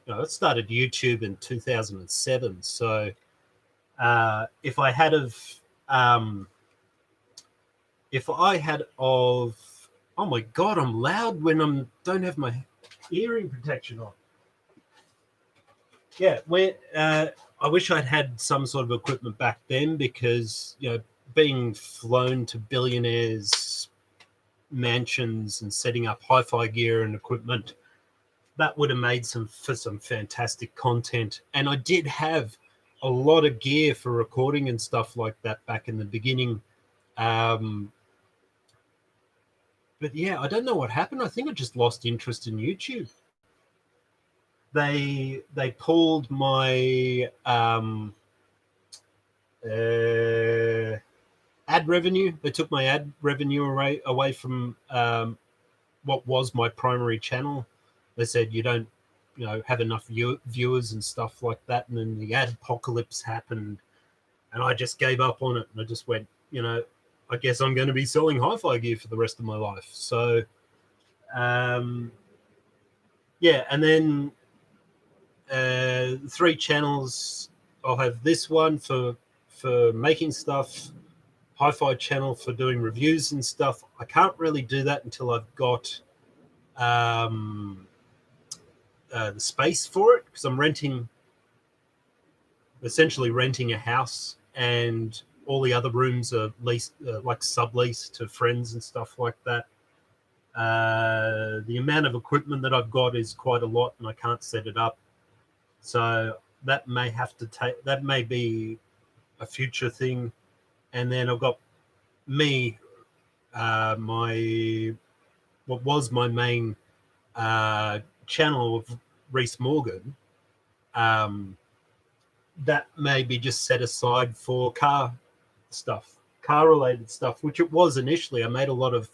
I started YouTube in 2007. So if I had of, oh my God, I'm loud when don't have my hearing protection on. Yeah, I wish I'd had some sort of equipment back then because, being flown to billionaires' mansions and setting up hi-fi gear and equipment, that would have made for some fantastic content. And I did have a lot of gear for recording and stuff like that back in the beginning. But yeah, I don't know what happened. I think I just lost interest in YouTube. They pulled my ad revenue. They took my ad revenue away from what was my primary channel. They said you don't, have enough viewers and stuff like that. And then the ad apocalypse happened, and I just gave up on it. And I just went, I guess I'm going to be selling hi-fi gear for the rest of my life. So, yeah, and then 3 channels. I'll have this one for making stuff, hi-fi channel for doing reviews and stuff. I can't really do that until I've got the space for it because I'm essentially renting a house, and all the other rooms are leased, like sublease to friends and stuff like that. The amount of equipment that I've got is quite a lot, and I can't set it up. So that may be a future thing. And then I've got me, what was my main channel of Reese Morgan, that may be just set aside for car related stuff, which it was initially. I made a lot of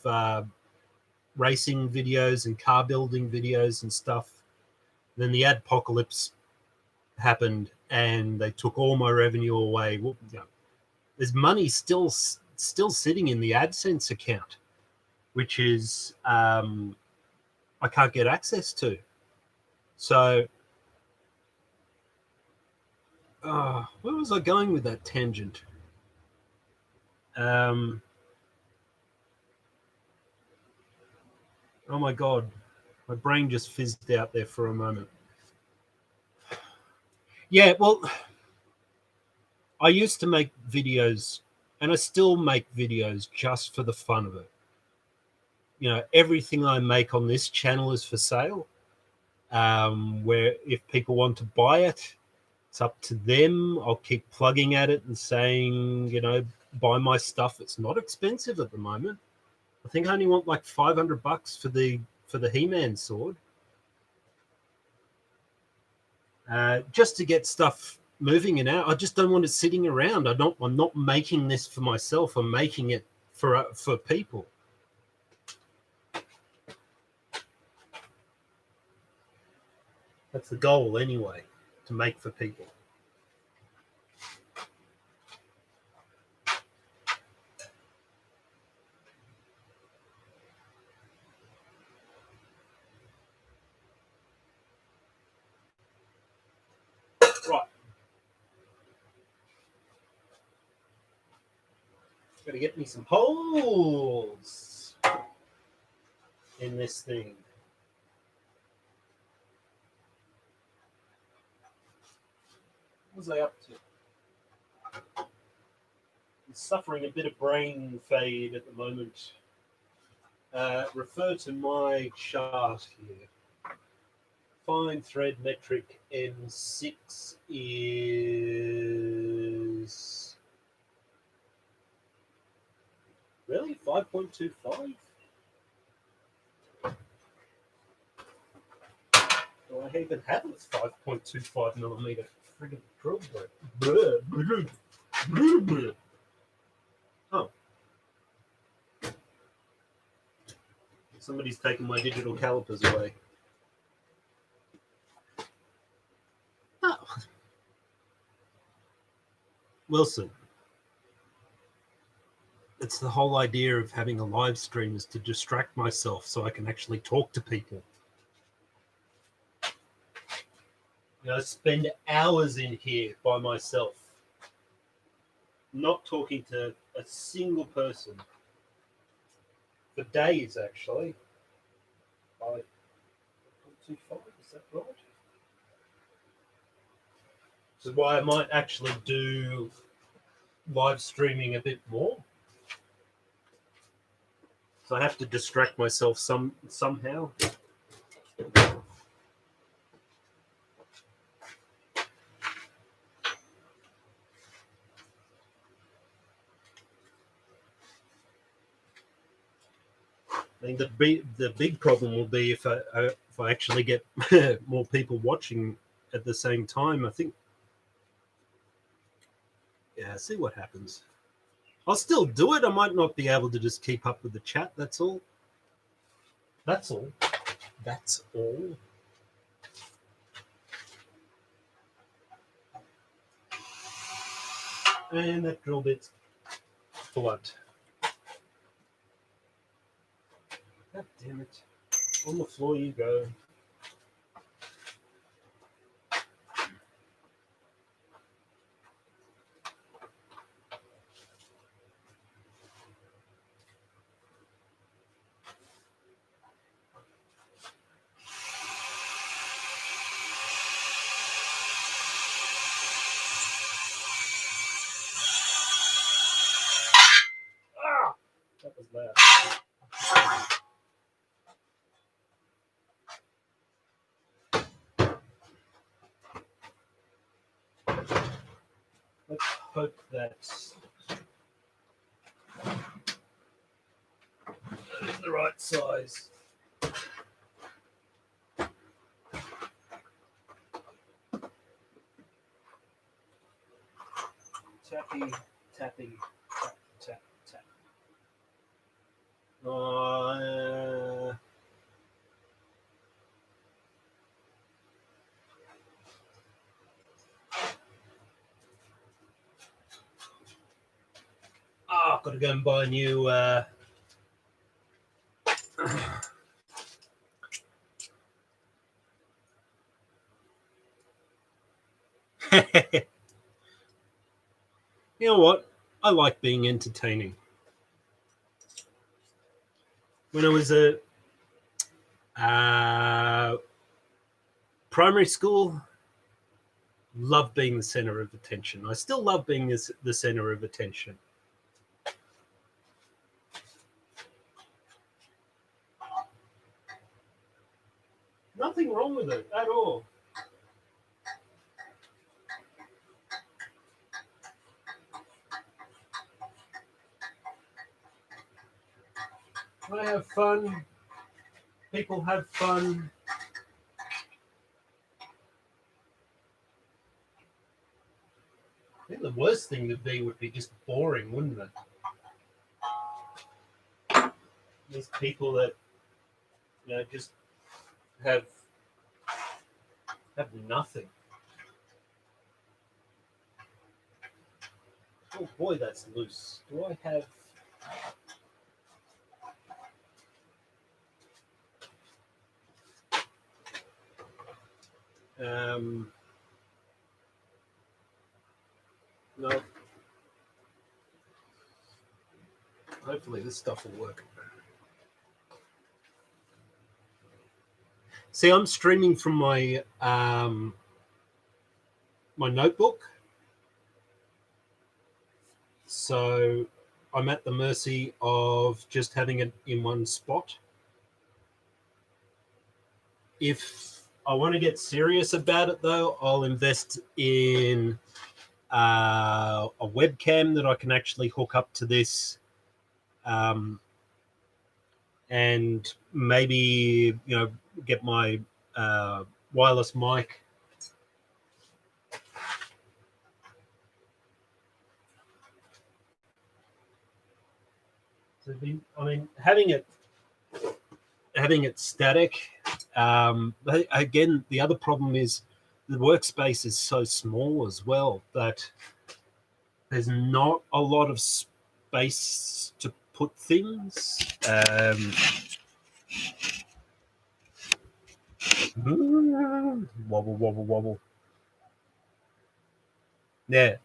racing videos and car building videos and stuff. Then the adpocalypse happened and they took all my revenue away. Well, there's money still sitting in the AdSense account, which is I can't get access to. So where was I going with that tangent? Oh my God, my brain just fizzed out there for a moment. Yeah, well, I used to make videos, and I still make videos just for the fun of it. Everything I make on this channel is for sale. Where if people want to buy it, it's up to them. I'll keep plugging at it and saying, buy my stuff. It's not expensive at the moment. I think I only want like $500 for the He-Man sword. Just to get stuff moving and out. I just don't want it sitting around. I'm not making this for myself. I'm making it for people. That's the goal anyway, to make for people. Gotta get me some holes in this thing. What was I up to? I'm suffering a bit of brain fade at the moment. Refer to my chart here. Fine thread metric M6 is really 5.25. Do I even have a 5.25 millimeter friggin' drill bit? Oh. Somebody's taken my digital calipers away. Oh. Wilson. It's the whole idea of having a live stream is to distract myself so I can actually talk to people. You know, spend hours in here by myself, not talking to a single person for days, actually. 5.25, is that right? This is why I might actually do live streaming a bit more. So I have to distract myself somehow. I think the big problem will be if I actually get more people watching at the same time. I think, yeah, see what happens. I'll still do it. I might not be able to just keep up with the chat. That's all. That's all. That's all. And that drill bit's blunt. God damn it. On the floor you go. Ah! That was loud. Let's hope that's the right size. Tappy, tappy, tap, tap, tap. I've got to go and buy a new you know what? I like being entertaining. When I was a primary school, loved being the center of attention. I still love being the center of attention. Nothing wrong with it at all. I have fun. People have fun. I think the worst thing to be would be just boring, wouldn't it? These people that, you know, just have nothing. Oh boy, that's loose. Do I have? No. Hopefully this stuff will work. See, I'm streaming from my my notebook, so I'm at the mercy of just having it in one spot. If I want to get serious about it, though, I'll invest in a webcam that I can actually hook up to this, and maybe get my wireless mic. So, I mean, having it static. But again, the other problem is the workspace is so small as well that there's not a lot of space to put things. Wobble, wobble, wobble. Yeah.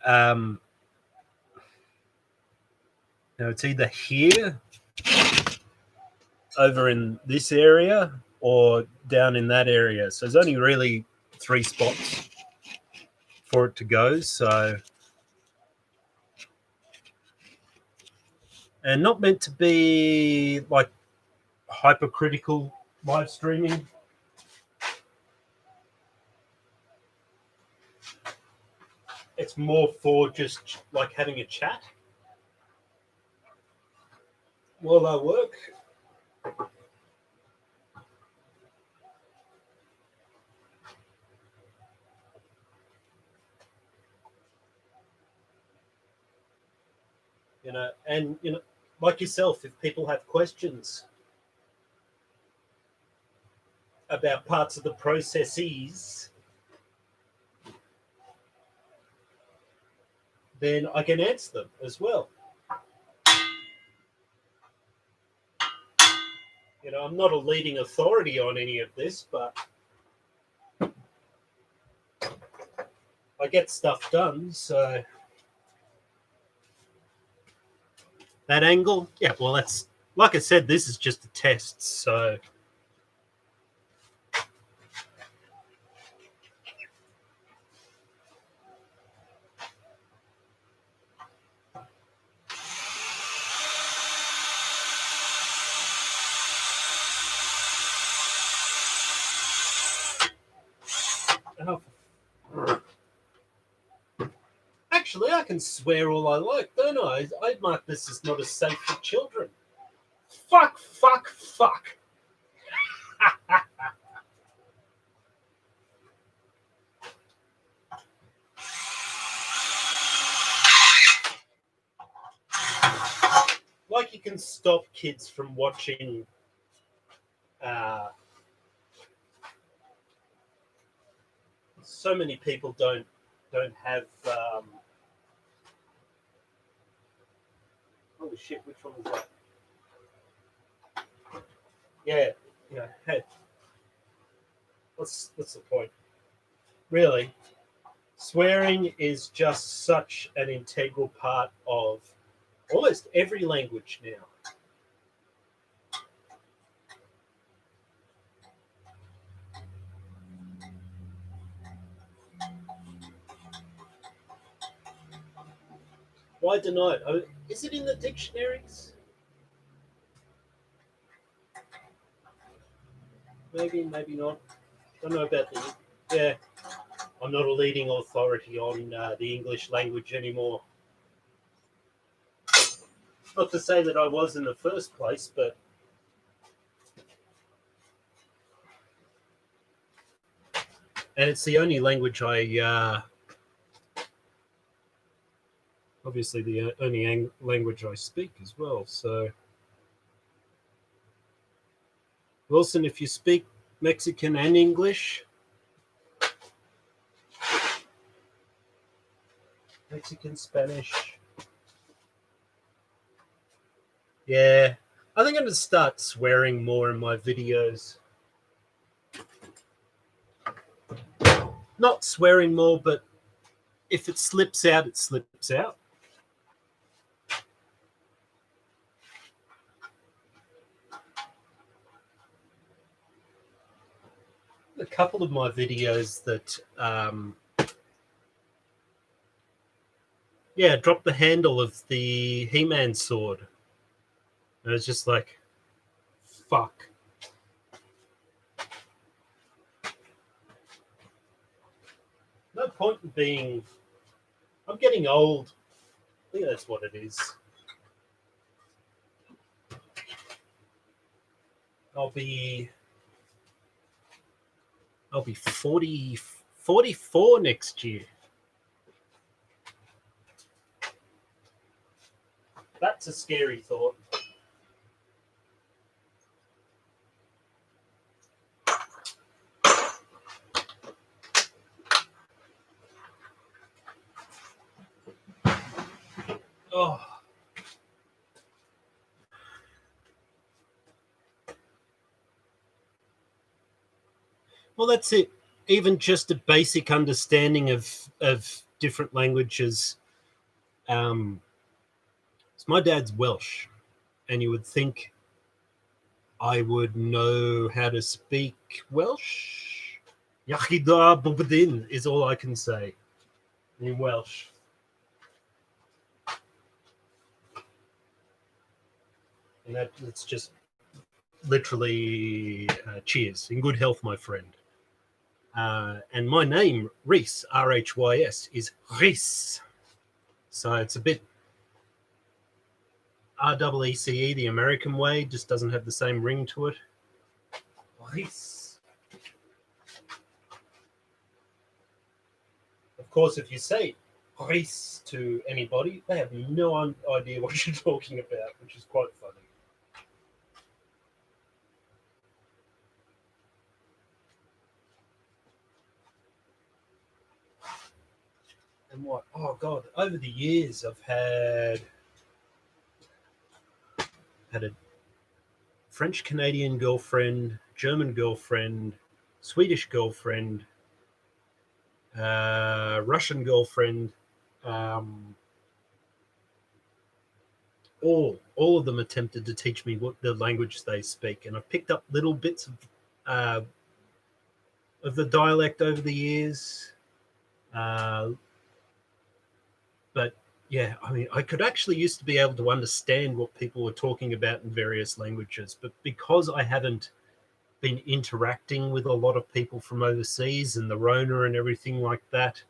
It's either here, over in this area, or down in that area. So there's only really 3 spots for it to go. So, and not meant to be like hypercritical live streaming. It's more for just like having a chat while I work. And like yourself, if people have questions about parts of the processes, then I can answer them as well. I'm not a leading authority on any of this, but I get stuff done. So that angle, yeah, well, that's, like I said, this is just a test. So actually, I can swear all I like, don't I? I mark this as not as safe for children. Fuck, fuck, fuck. Like you can stop kids from watching so many people don't have holy shit, which one was that? Yeah, hey, what's the point? Really, swearing is just such an integral part of almost every language now. Why deny it? Is it in the dictionaries? Maybe, maybe not. Don't know about the. Yeah, I'm not a leading authority on the English language anymore. Not to say that I was in the first place, but and it's the only language obviously the only language I speak as well. So, Wilson, if you speak Mexican and English, Mexican, Spanish, yeah, I think I'm going to start swearing more in my videos. Not swearing more, but if it slips out, it slips out. a couple of my videos that, dropped the handle of the He-Man sword. And it's just like, fuck. No point in being. I'm getting old. I think that's what it is. I'll be 44 next year. That's a scary thought. Oh. Well, that's it. Even just a basic understanding of different languages. So my dad's Welsh, and you would think I would know how to speak Welsh. Iechyd Bobadin is all I can say in Welsh. And that's just literally cheers. In good health, my friend. And my name, Rhys, R-H-Y-S, is Rhys. So it's a bit R-E-E-C-E, the American way, just doesn't have the same ring to it. Rhys. Of course, if you say Rhys to anybody, they have no idea what you're talking about, which is quite funny. And what? Oh God! Over the years, I've had a French Canadian girlfriend, German girlfriend, Swedish girlfriend, Russian girlfriend. All of them attempted to teach me what the language they speak, and I've picked up little bits of the dialect over the years. But yeah, I mean, I could actually used to be able to understand what people were talking about in various languages, but because I haven't been interacting with a lot of people from overseas and the Rona and everything like that,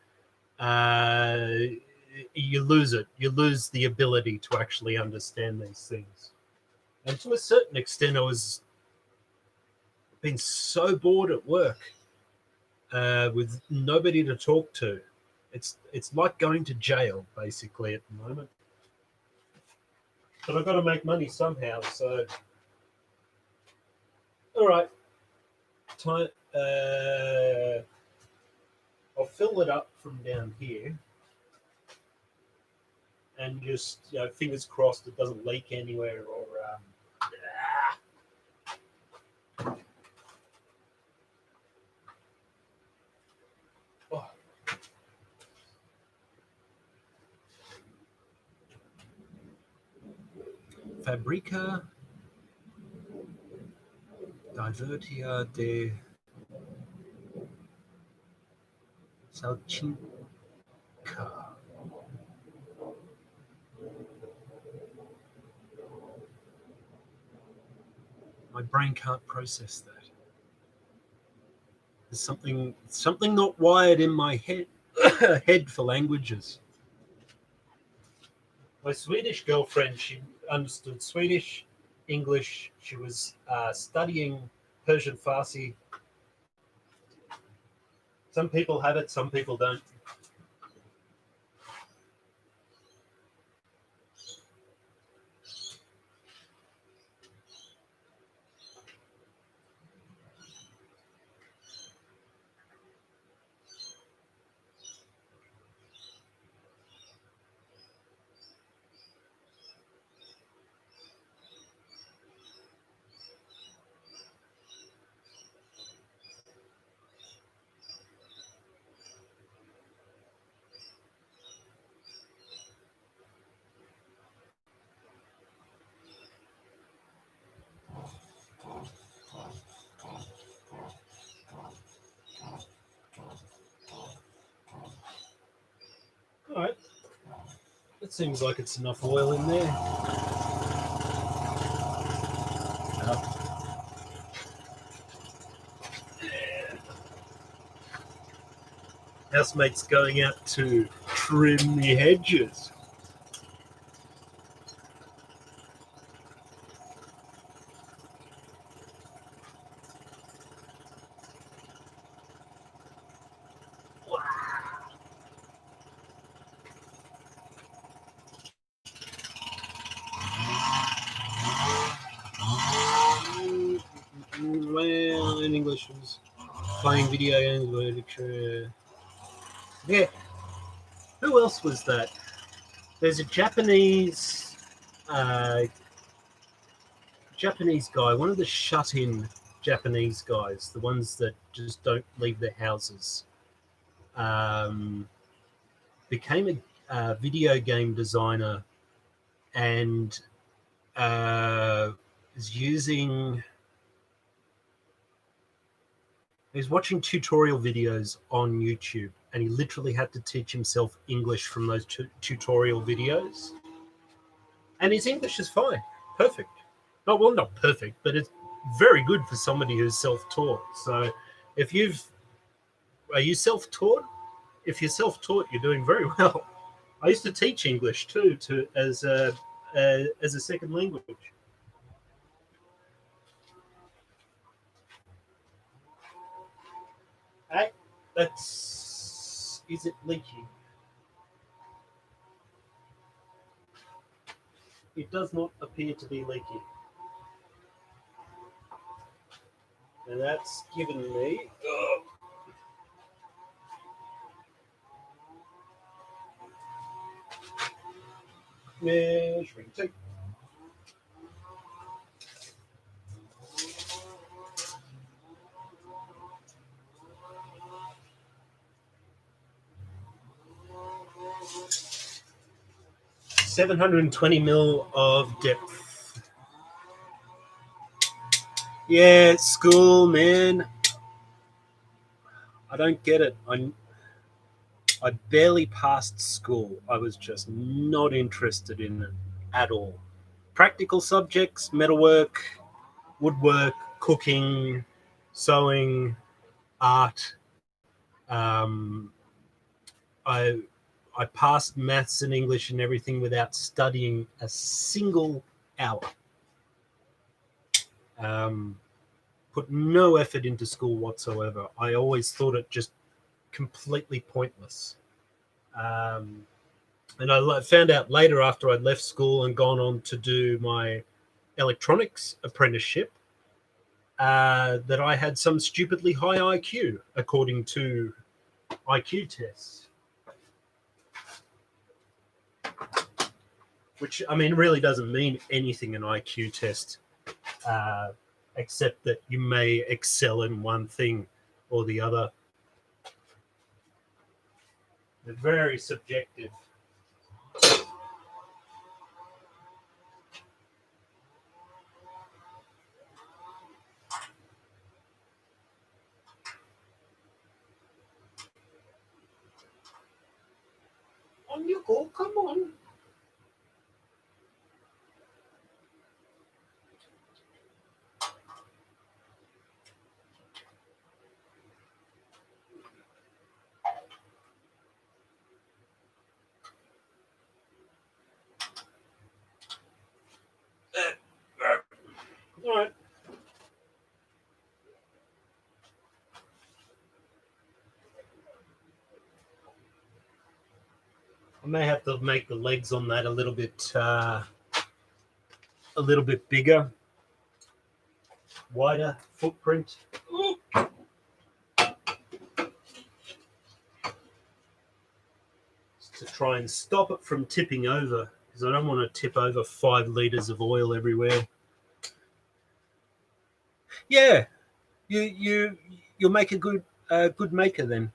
you lose it. You lose the ability to actually understand these things. And to a certain extent, I was been so bored at work with nobody to talk to. It's like going to jail basically at the moment. But I've got to make money somehow. So, all right, time. I'll fill it up from down here, and just fingers crossed it doesn't leak anywhere or. Oh. Fabrica Divertia de Salchinka. My brain can't process that. There's something not wired in my head for languages. My Swedish girlfriend, she understood Swedish, English. She was studying Persian Farsi. Some people have it, some people don't. It seems like it's enough oil in there. Housemate's going out to trim the hedges. Well, in English was playing video games. Yeah. Who else was that? There's a Japanese guy, one of the shut-in Japanese guys, the ones that just don't leave their houses. Became a video game designer and is using. He's watching tutorial videos on YouTube, and he literally had to teach himself English from those tutorial videos. And his English is fine, perfect. Not perfect, but it's very good for somebody who's self-taught. So, are you self-taught? If you're self-taught, you're doing very well. I used to teach English too, as a second language. Hey, is it leaking? It does not appear to be leaking. And that's given me. Measuring tape. $720 of depth. Yeah, school, man. I don't get it. I barely passed school. I was just not interested in it at all. Practical subjects, metalwork, woodwork, cooking, sewing, art. I passed maths and English and everything without studying a single hour. Put no effort into school whatsoever. I always thought it just completely pointless. And I found out later, after I'd left school and gone on to do my electronics apprenticeship, that I had some stupidly high IQ, according to IQ tests. Which, I mean, really doesn't mean anything, an IQ test, except that you may excel in one thing or the other. They're very subjective. On you go, come on. All right. I may have to make the legs on that a little bit bigger, wider footprint. To try and stop it from tipping over, because I don't want to tip over 5 liters of oil everywhere. Yeah, you'll make a good maker then.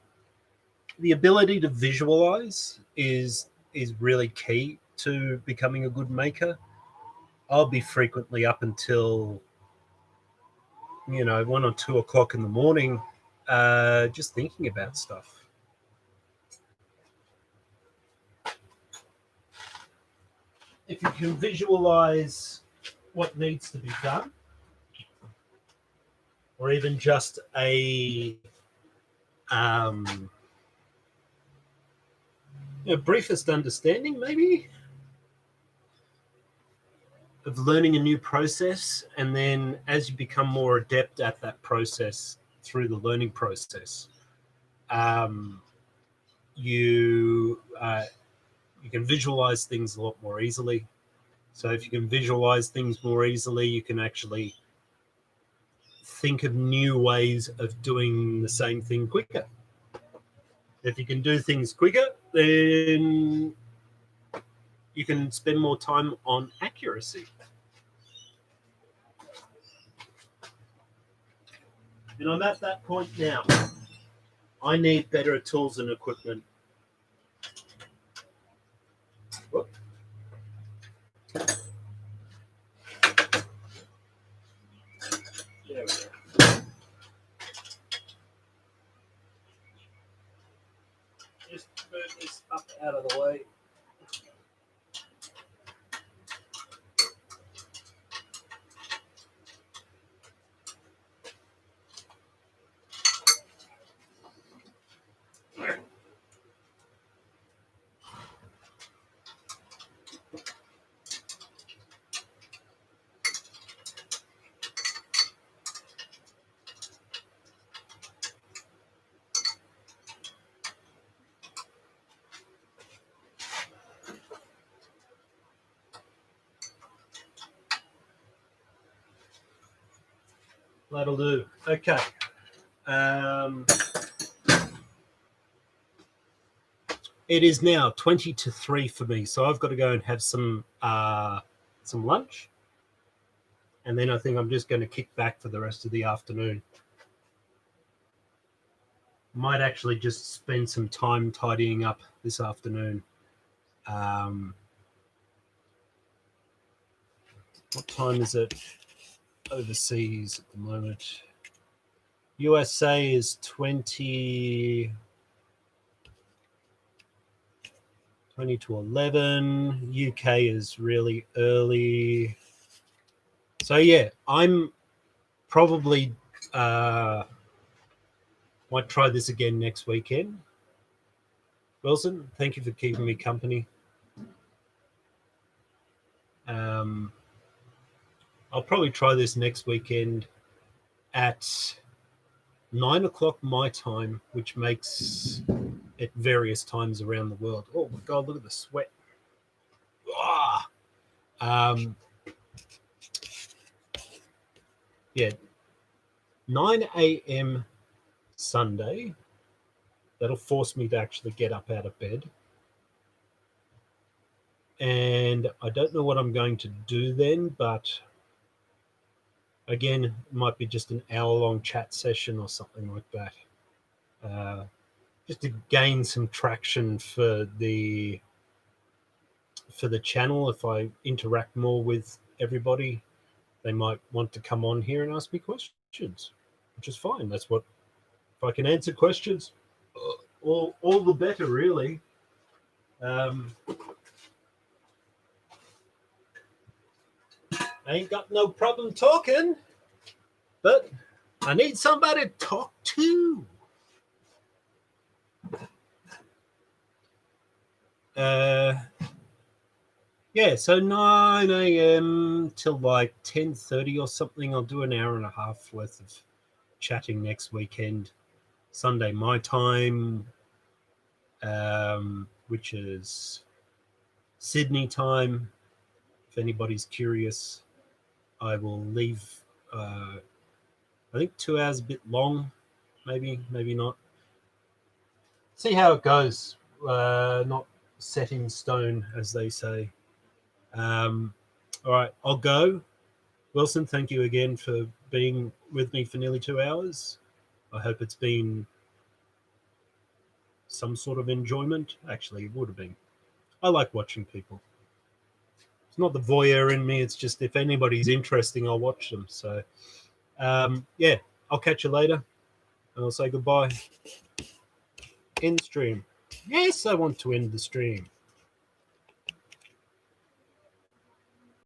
The ability to visualize is really key to becoming a good maker. I'll be frequently up until 1 or 2 o'clock in the morning, just thinking about stuff. if you can visualize what needs to be done, or even just a briefest understanding, maybe, of learning a new process, and then as you become more adept at that process through the learning process, you can visualize things a lot more easily. So if you can visualize things more easily, you can actually think of new ways of doing the same thing quicker. If you can do things quicker, then you can spend more time on accuracy. And I'm at that point now. I need better tools and equipment. Whoop. There we go. Just move this up out of the way. That'll do. Okay. It is now 20 to 3 for me, so I've got to go and have some lunch, and then I think I'm just going to kick back for the rest of the afternoon. Might actually just spend some time tidying up this afternoon. What time is it overseas at the moment? USA is 20 to 11. UK is really early. So yeah, I'm probably might try this again next weekend. Wilson, thank you for keeping me company. I'll probably try this next weekend at 9 o'clock my time, which makes it various times around the world. Oh my God, look at the sweat. Yeah, 9 a.m. Sunday. That'll force me to actually get up out of bed. And I don't know what I'm going to do then, but again, it might be just an hour-long chat session or something like that. Just to gain some traction for the channel. If I interact more with everybody, they might want to come on here and ask me questions, which is fine. That's what, if I can answer questions, all the better, really. I ain't got no problem talking, but I need somebody to talk to. Yeah, so 9 a.m. till like 10:30 or something. I'll do an hour and a half worth of chatting next weekend. Sunday my time, which is Sydney time. If anybody's curious, I will leave. I think 2 hours a bit long, maybe not. See how it goes. Not set in stone, as they say. All right, I'll go. Wilson, thank you again for being with me for nearly 2 hours. I hope it's been some sort of enjoyment. Actually, it would have been. I like watching people. It's not the voyeur in me. It's just if anybody's interesting, I'll watch them. So, yeah, I'll catch you later. And I'll say goodbye. End stream. Yes, I want to end the stream.